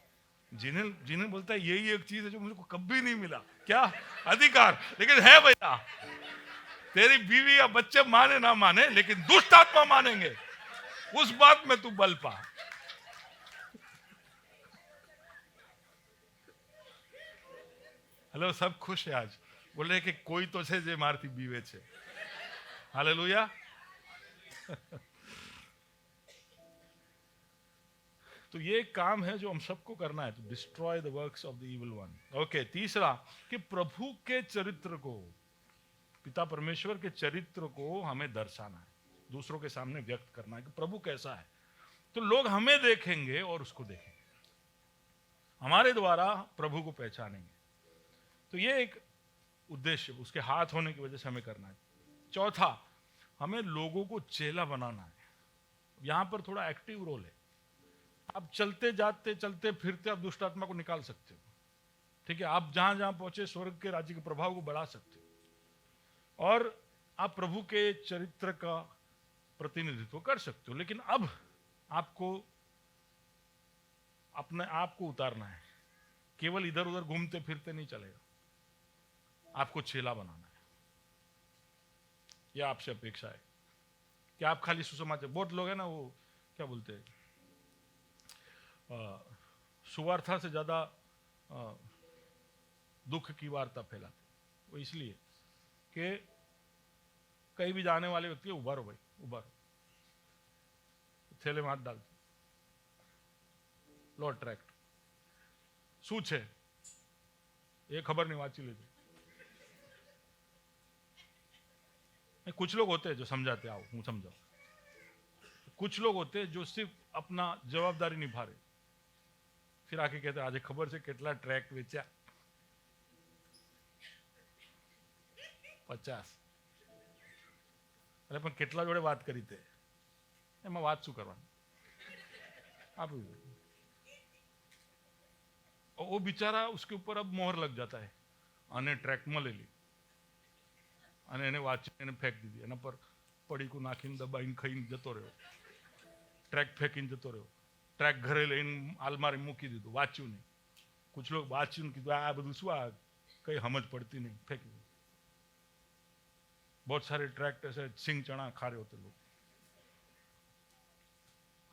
जिनिल बोलता है यही एक चीज है जो मुझको कभी नहीं मिला। क्या? अधिकार। लेकिन है भैया, तेरी बीवी या बच्चे माने ना माने, लेकिन दुष्ट आत्मा मानेंगे। उस बात में तू बल पा। हेलो, सब खुश है आज? बोले कि कोई तो છે જે મારથી બીવે છે। हालेलुया। तो ये काम है जो हम सबको करना है, तो destroy the works of the evil one. Okay, तीसरा कि प्रभु के चरित्र को, पिता परमेश्वर के चरित्र को हमें दर्शाना है, दूसरों के सामने व्यक्त करना है कि प्रभु कैसा है। तो लोग हमें देखेंगे और उसको देखेंगे। हमारे द्वारा प्रभु को पहचानेंगे। तो ये एक उद्देश्य उसके हाथ होने की वजह से हमें करना है। चौथा, हमें लोगों को चेला बनाना है। यहां पर थोड़ा एक्टिव रोल है। आप चलते जाते चलते फिरते आप दुष्ट आत्मा को निकाल सकते हो, ठीक है। आप जहां जहां पहुंचे स्वर्ग के राज्य के प्रभाव को बढ़ा सकते हो और आप प्रभु के चरित्र का प्रतिनिधित्व कर सकते हो। लेकिन अब आपको अपने आप को उतारना है। केवल इधर उधर घूमते फिरते नहीं चलेगा, आपको चेला बनाना है। यह आपसे अपेक्षा है कि आप खाली सुसमाचार, बहुत लोग है ना वो क्या बोलते हैं, सुवार्ता से ज्यादा दुख की वार्ता फैलाते। वो इसलिए कि कहीं भी जाने वाले व्यक्ति उबारो भाई उबारो, थैले में हाथ डालते, लो ट्रैक्ट શું છે ये खबर नहीं वाची लेते। कुछ लोग होते हैं जो समझाते, आओ हूँ समझाओ। कुछ लोग होते हैं जो सिर्फ अपना जवाबदारी निभा रहे, फिर आके कहते आज खबर से કેટલા ટ્રેક વેચ્યા 50। अरे पण કેટલા જોડે વાત કરી તે, એમાં વાત શું કરવાની आप। वो बेचारा उसके ऊपर अब मोहर लग जाता है, आने ट्रैक में ले ली અને એને વાંચીને ફેંક દીધી, એના પર પડીકું નાખીને દબાઈને ખાઈને જતો રહ્યો, ટ્રેક ફેંકીને જતો રહ્યો, ટ્રેક ઘરે લઈને આલમારી મૂકી દીધું, વાંચ્યું નહીં। कुछ लोग વાંચ્યું કીધું આ બધું શું, આ કઈ સમજ પડતી नहीं, फेंकी દીધું। बहुत सारे ट्रैक्ट ऐसे सिंग चना खा रहे होते लोग।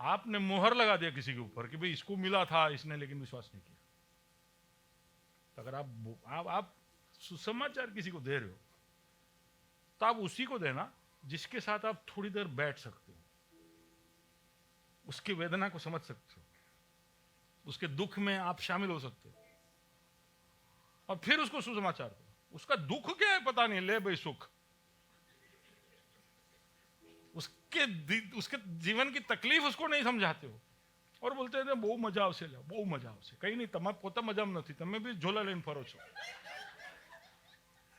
आपने मोहर लगा दिया किसी के ऊपर कि भाई इसको मिला था इसने लेकिन विश्वास नहीं किया। तो अगर आप सुसमाचार किसी को दे रहे हो तो आप उसी को देना जिसके साथ आप थोड़ी देर बैठ सकते हो, उसकी वेदना को समझ सकते हो, उसके दुख में आप शामिल हो सकते हो और फिर उसको सुसमाचार दो। उसका दुख क्या है पता नहीं, ले भाई सुख, उसके जीवन की तकलीफ उसको नहीं समझाते हो और बोलते हैं बहु मजा आवशे, बहु मजा आवशे। कहीं नहीं, तमारे पोता मजामां नथी, तमे भी झोला लईने फरो छो,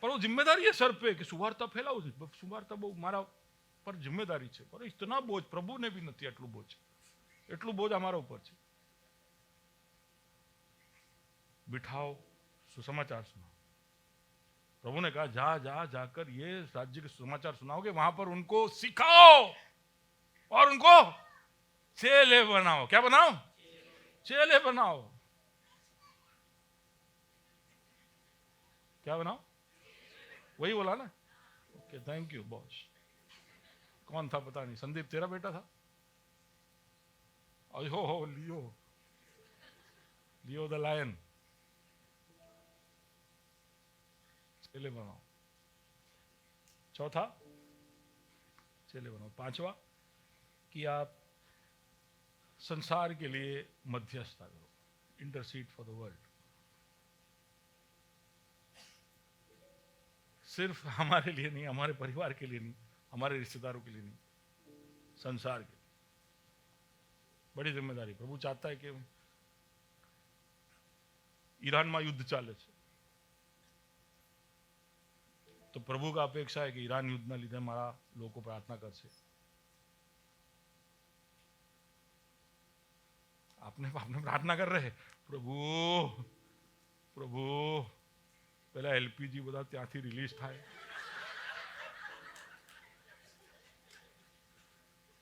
पर वो जिम्मेदारी है सर पे कि सुवार्ता फैलावो छे। सुवार्ता बहु मारा पर जिम्मेदारी है, पर इतना बोझ प्रभु ने भी नहीं, एटलू बोझ, एटलू बोझ हमारा ऊपर है। बिठाओ, सुसमाचार सुनाओ। प्रभु ने कहा जा जा जाकर ये राज्य के समाचार सुनाओगे, वहां पर उनको सिखाओ और उनको चेले बनाओ। क्या बनाओ? चेले बनाओ। क्या बनाओ? वही बोला ना। Okay, thank you boss. कौन था पता नहीं, संदीप तेरा बेटा था? हो लियो, लियो द लायन। चेले बनाओ। चौथा, चेले बनाओ। पांचवा कि आप संसार के लिए मध्यस्थता करो, इंटरसीड फॉर द वर्ल्ड। सिर्फ हमारे लिए नहीं, हमारे परिवार के लिए नहीं, हमारे रिश्तेदारों के लिए नहीं, संसार के लिए। बड़ी जिम्मेदारी। प्रभु चाहता है कि ईरान में युद्ध चाले छे, तो प्रभु का अपेक्षा है कि ईरान युद्ध ना लीधे मारा लोग प्रार्थना करशे। आपने प्रार्थना कर रहे, प्रभु प्रभु पहला एलपीजी बधा त्याथी रिलीज थाय,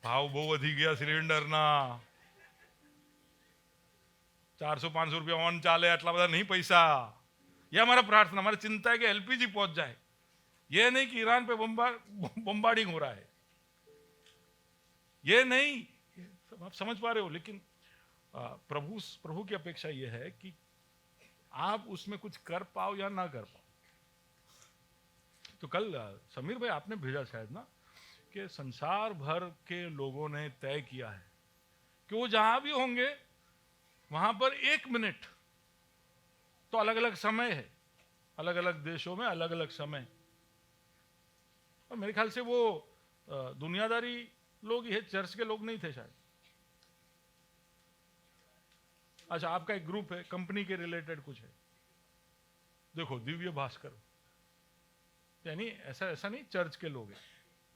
भाव बहु वधी गया सिलिंडर ना, 400-500 रुपया ऑन चाले, आटला बधा नहीं पैसा। ये हमारा प्रार्थना, हमारी चिंता है कि एलपीजी पहुंच जाए। ये नहीं कि ईरान पे बम्बार्डिंग हो रहा है, ये नहीं, आप समझ पा रहे हो। लेकिन प्रभु की अपेक्षा यह है कि आप उसमें कुछ कर पाओ या ना कर पाओ। तो कल समीर भाई आपने भेजा शायद ना कि संसार भर के लोगों ने तय किया है कि वो जहां भी होंगे वहां पर 1 मिनट तो अलग अलग समय है, अलग अलग देशों में अलग अलग समय। और मेरे ख्याल से वो दुनियादारी लोग ही है, चर्च के लोग नहीं थे शायद। अच्छा, आपका एक ग्रुप है, कंपनी के रिलेटेड कुछ है, देखो दिव्य भास्कर, यानी ऐसा नहीं चर्च के लोग हैं,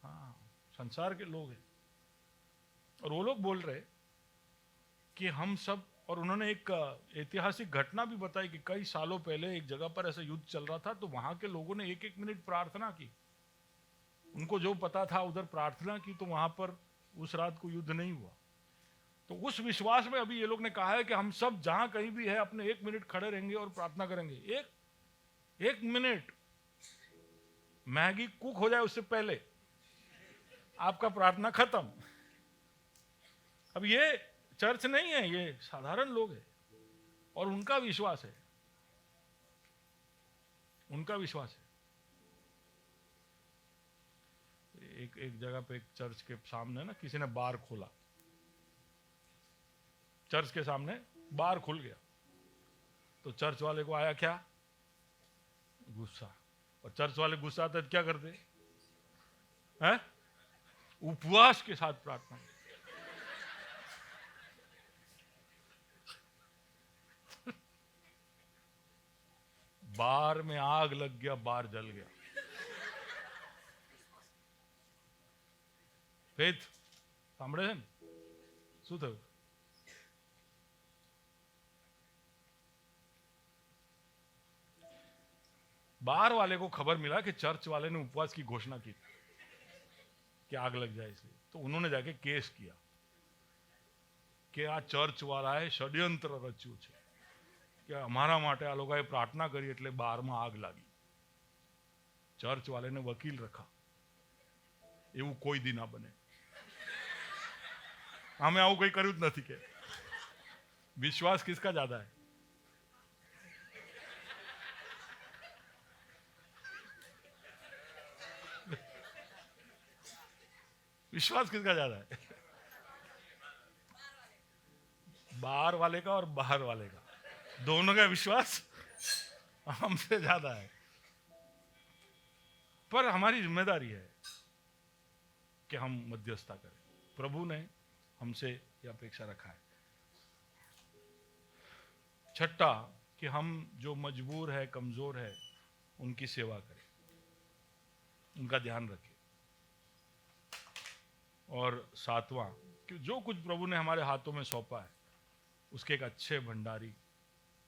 हाँ संसार के लोग हैं, और वो लोग बोल रहे कि हम सब, और उन्होंने एक ऐतिहासिक घटना भी बताई कि कई सालों पहले एक जगह पर ऐसा युद्ध चल रहा था, तो वहां के लोगों ने 1-1 मिनट प्रार्थना की, उनको जो पता था उधर प्रार्थना की, तो वहां पर उस रात को युद्ध नहीं हुआ। तो उस विश्वास में अभी ये लोग ने कहा है कि हम सब जहां कहीं भी है अपने 1 मिनट खड़े रहेंगे और प्रार्थना करेंगे। एक मिनट मैगी कुक हो जाए उससे पहले आपका प्रार्थना खत्म। अब ये चर्च नहीं है, ये साधारण लोग हैं और उनका विश्वास है, उनका विश्वास है। एक जगह पे एक चर्च के सामने ना किसी ने बार खोला, चर्च के सामने बार खुल गया, तो चर्च वाले को आया क्या, गुस्सा। और चर्च वाले गुस्सा आते क्या करते हैं, उपवास के साथ प्रार्थना। बार में आग लग गया, बार जल गया। फेथ સાંભળે છે ને શું થયું? बार वाले को खबर मिला कि चर्च वाले ने उपवास की घोषणा की कि आग लग जाए इसलिए, तो उन्होंने जाके केस किया कि आ चर्च वालाए षड्यंत्र रच्યું છે કે અમારા માટે આ લોકોએ પ્રાર્થના કરી એટલે બારમાં આગ લાગી। ચર્ચ વાળાને વકીલ રખા, એવું કોઈ દી ના બને। અમે આવું કંઈ કર્યું જ નથી કે વિશ્વાસ કિસકા જ્યાદા है? विश्वास किसका ज्यादा है? बाहर वाले का और बाहर वाले का, दोनों का विश्वास हमसे ज्यादा है। पर हमारी जिम्मेदारी है कि हम मध्यस्थता करें। प्रभु ने हमसे यह अपेक्षा रखा है। छठा कि हम जो मजबूर है, कमजोर है, उनकी सेवा करें, उनका ध्यान रखें। और सातवां कि जो कुछ प्रभु ने हमारे हाथों में सौंपा है उसके एक अच्छे भंडारी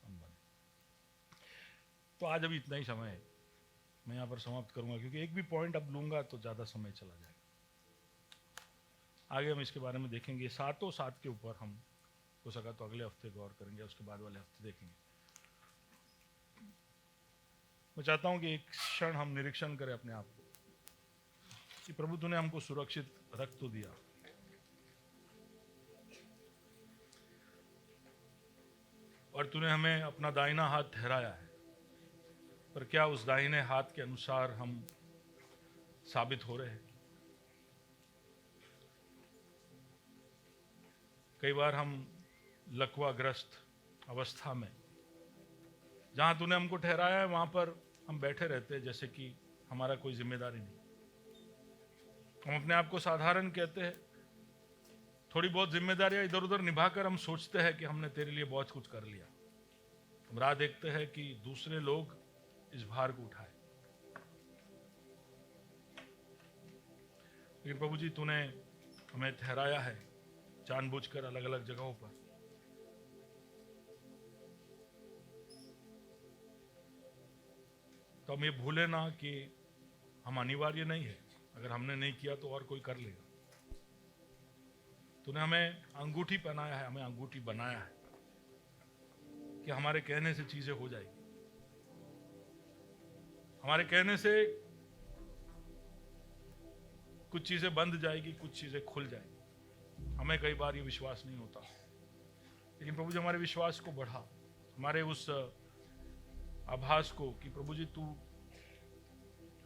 हम बने। तो आज अभी इतना ही समय है, मैं यहाँ पर समाप्त करूंगा क्योंकि एक भी पॉइंट अब लूंगा तो ज़्यादा समय चला जाएगा। आगे हम इसके बारे में देखेंगे, सातों सात के ऊपर हम हो सका तो अगले हफ्ते गौर करेंगे, उसके बाद वाले हफ्ते देखेंगे। मैं चाहता हूँ कि एक क्षण हम निरीक्षण करें अपने आप को कि प्रभु तूने हमको सुरक्षित रख तो दिया, और तूने हमें अपना दाहिना हाथ ठहराया है, पर क्या उस दाहिने हाथ के अनुसार हम साबित हो रहे हैं? कई बार हम लकवाग्रस्त अवस्था में जहां तूने हमको ठहराया है वहां पर हम बैठे रहते हैं जैसे कि हमारा कोई जिम्मेदारी नहीं। हम अपने आप को साधारण कहते हैं, थोड़ी बहुत जिम्मेदारियां इधर उधर निभाकर हम सोचते हैं कि हमने तेरे लिए बहुत कुछ कर लिया। हम राह देखते हैं कि दूसरे लोग इस भार को उठाए, लेकिन प्रभु जी तूने हमें ठहराया है जानबूझकर अलग अलग जगहों पर। तो हम ये भूले ना कि हम अनिवार्य नहीं है, अगर हमने नहीं किया तो और कोई कर लेगा। तूने हमें अंगूठी पहनाया है, हमें अंगूठी बनाया है कि हमारे कहने से चीजें हो जाएगी, हमारे कहने से कुछ चीजें बंद जाएगी, कुछ चीजें खुल जाएगी। हमें कई बार ये विश्वास नहीं होता, लेकिन प्रभु जी हमारे विश्वास को बढ़ा, हमारे उस आभास को कि प्रभु जी तू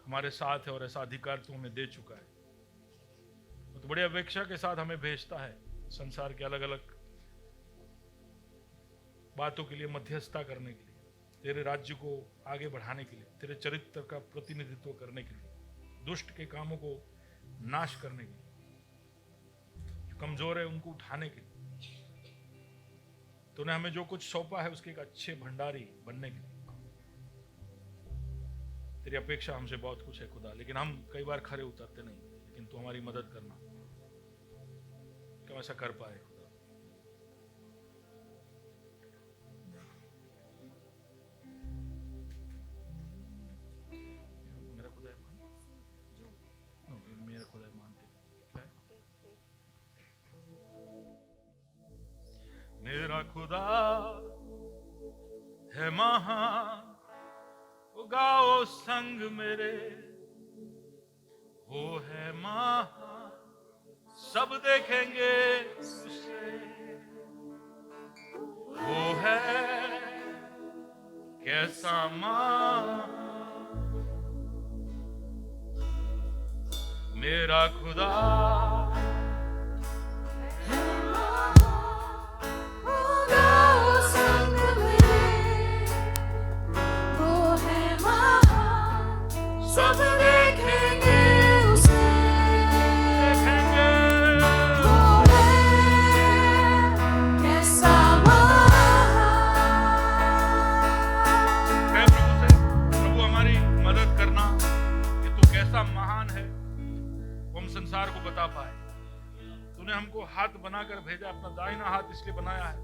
हमारे साथ है और ऐसा अधिकार तू हमें दे चुका है। तो बड़ी अपेक्षा के साथ हमें भेजता है संसार के अलग अलग बातों के लिए मध्यस्थता करने के लिए, तेरे राज्य को आगे बढ़ाने के लिए, तेरे चरित्र का प्रतिनिधित्व करने के लिए, दुष्ट के कामों को नाश करने के लिए, जो कमजोर है उनको उठाने के लिए। तूने हमें जो कुछ सौंपा है उसके एक अच्छे भंडारी बनने के लिए। तेरी अपेक्षा हमसे बहुत कुछ है खुदा, लेकिन हम कई बार खरे उतरते नहीं, लेकिन तू हमारी मदद करना कि हम ऐसा कर पाए खुदा। मेरा खुदा है मेरा खुदा मानते मेरा खुदा है महान, गाओ संग मेरे, वो है महान, सब देखेंगे उसे, वो है कैसा महान मेरा खुदा। सब देखेंगे उसे, देखेंगे वो है कैसा महान। प्रभु हमारी मदद करना कि तू कैसा महान है, वो हम संसार को बता पाए। तूने हमको हाथ बनाकर भेजा, अपना दाहिना हाथ इसलिए बनाया है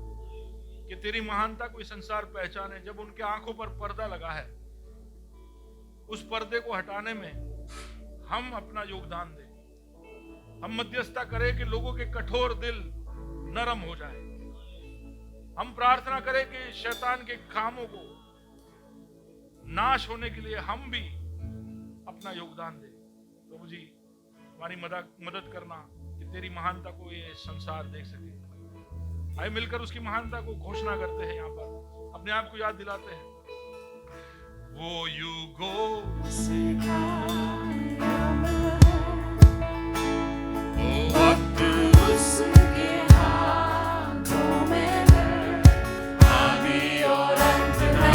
कि तेरी महानता को संसार पहचाने। जब उनके आंखों पर पर्दा लगा है, उस पर्दे को हटाने में हम अपना योगदान दें। हम मध्यस्थता करें कि लोगों के कठोर दिल नरम हो जाए। हम प्रार्थना करें कि शैतान के कामों को नाश होने के लिए हम भी अपना योगदान दें। प्रभु जी हमारी मदद करना कि तेरी महानता को ये संसार देख सके। आइए मिलकर उसकी महानता को घोषणा करते हैं, यहाँ पर अपने आप को याद दिलाते हैं। वो युगों से वो वक्त उसके हाथों में है, आदि और अंत है,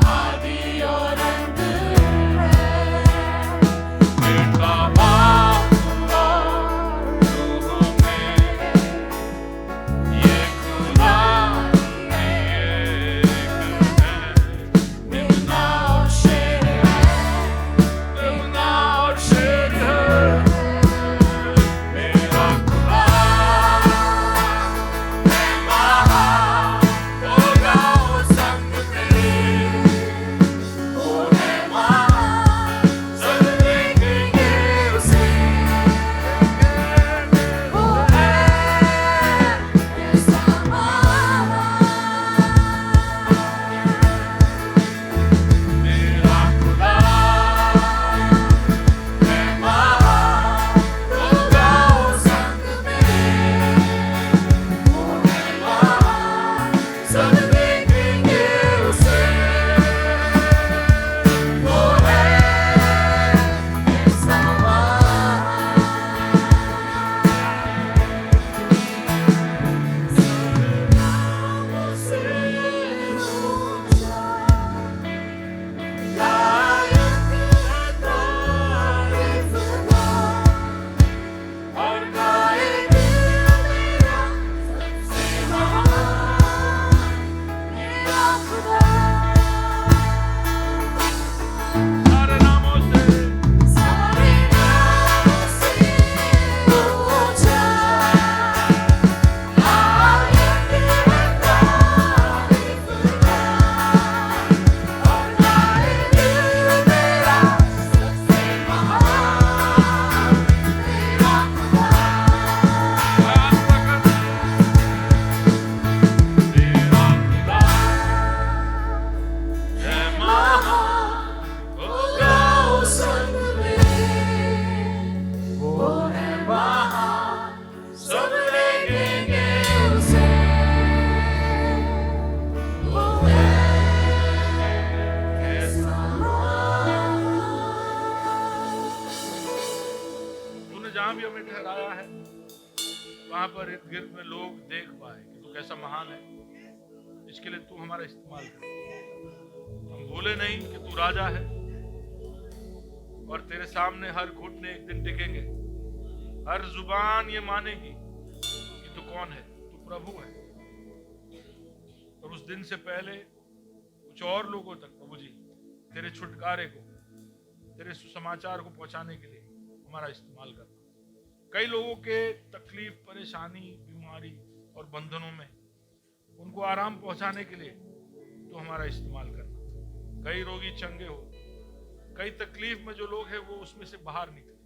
आदि और अंत है। बेटा बाप और रूह में ये खुदा वहां पर इर्द गिर्द में लोग देख पाए कि तू कैसा महान है। इसके लिए तू हमारा इस्तेमाल कर। हम भूले नहीं कि तू राजा है और तेरे सामने हर घुटने एक दिन टिकेंगे, हर जुबान ये मानेगी कि तू कौन है, तू प्रभु है। उस दिन से पहले कुछ और लोगों तक प्रभु जी तेरे छुटकारे को, तेरे सुसमाचार को पहुंचाने के लिए हमारा इस्तेमाल करना। कई लोगों के तकलीफ, परेशानी, बीमारी और बंधनों में उनको आराम पहुंचाने के लिए तो हमारा इस्तेमाल करना। कई रोगी चंगे हो, कई तकलीफ में जो लोग हैं वो उसमें से बाहर निकले।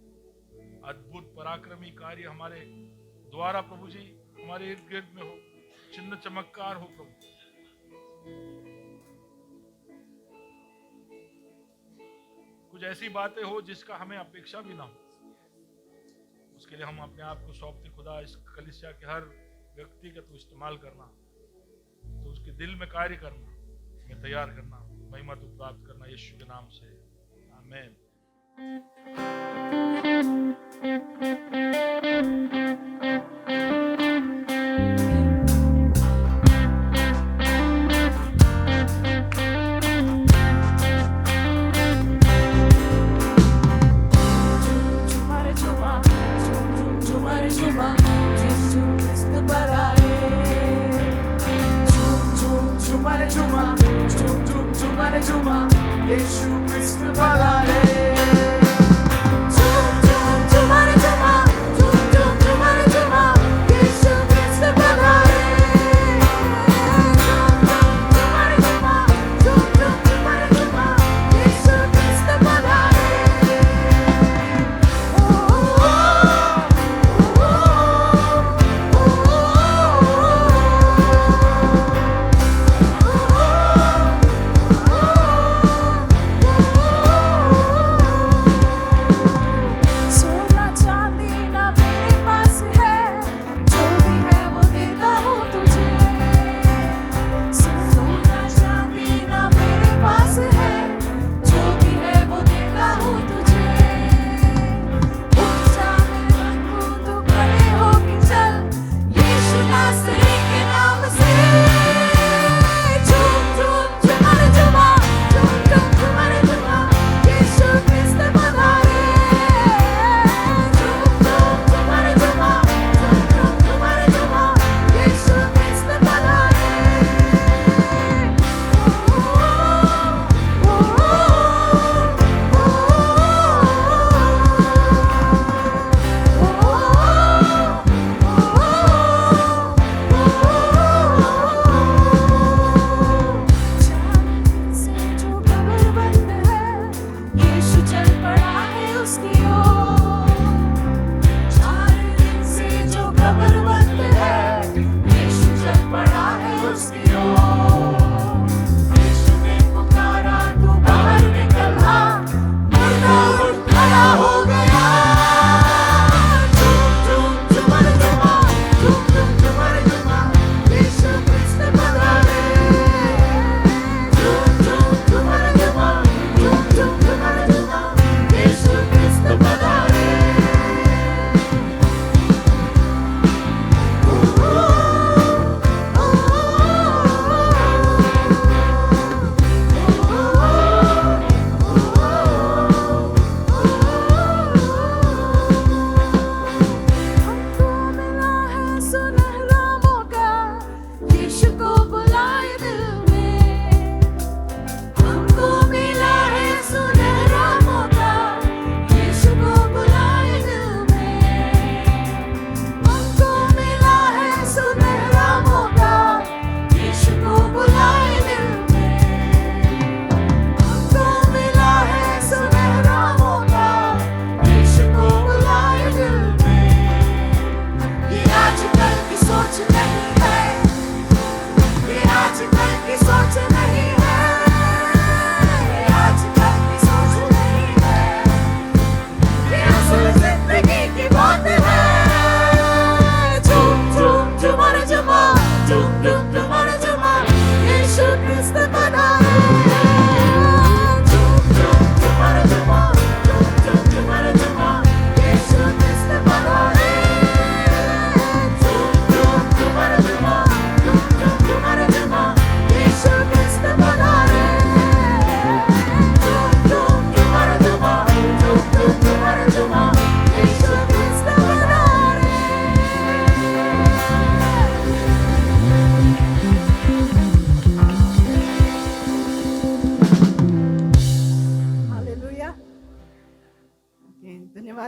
अद्भुत पराक्रमी कार्य हमारे द्वारा प्रभु जी हमारे इर्द गिर्द में हो, चिन्ह चमत्कार हो प्रभु। कुछ ऐसी बातें हो जिसका हमें अपेक्षा भी ना हो, उसके लिए हम अपने आप को सौंपते खुदा। इस कलीसिया के हर व्यक्ति का तू इस्तेमाल करना, तो उसके दिल में कार्य करना, हमें तैयार करना, महिमा तू प्राप्त करना, यीशु के नाम से आमीन।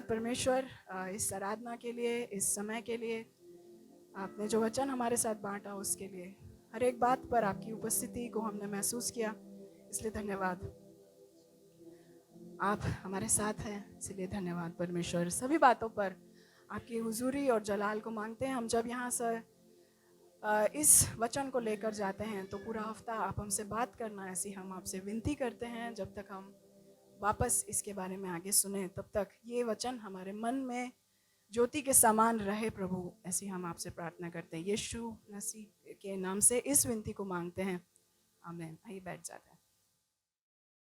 धन्यवाद परमेश्वर इस आराधना के लिए, इस समय के लिए। आपने जो वचन हमारे साथ बांटा उसके लिए, हर एक बात पर आपकी उपस्थिति को हमने महसूस किया, इसलिए धन्यवाद। आप हमारे साथ हैं, इसलिए धन्यवाद परमेश्वर। सभी बातों पर आपकी हुजूरी और जलाल को मांगते हैं। हम जब यहाँ से इस वचन को लेकर जाते हैं तो पूरा हफ्ता आप हमसे बात करना, ऐसी हम आपसे विनती करते हैं। जब तक हम वापस इसके बारे में आगे सुने, तब तक ये वचन हमारे मन में ज्योति के समान रहे प्रभु, ऐसी हम आपसे प्रार्थना करते हैं। यीशु मसीह के नाम से इस विनती को मांगते हैं, आमीन। आइए बैठ जाते हैं।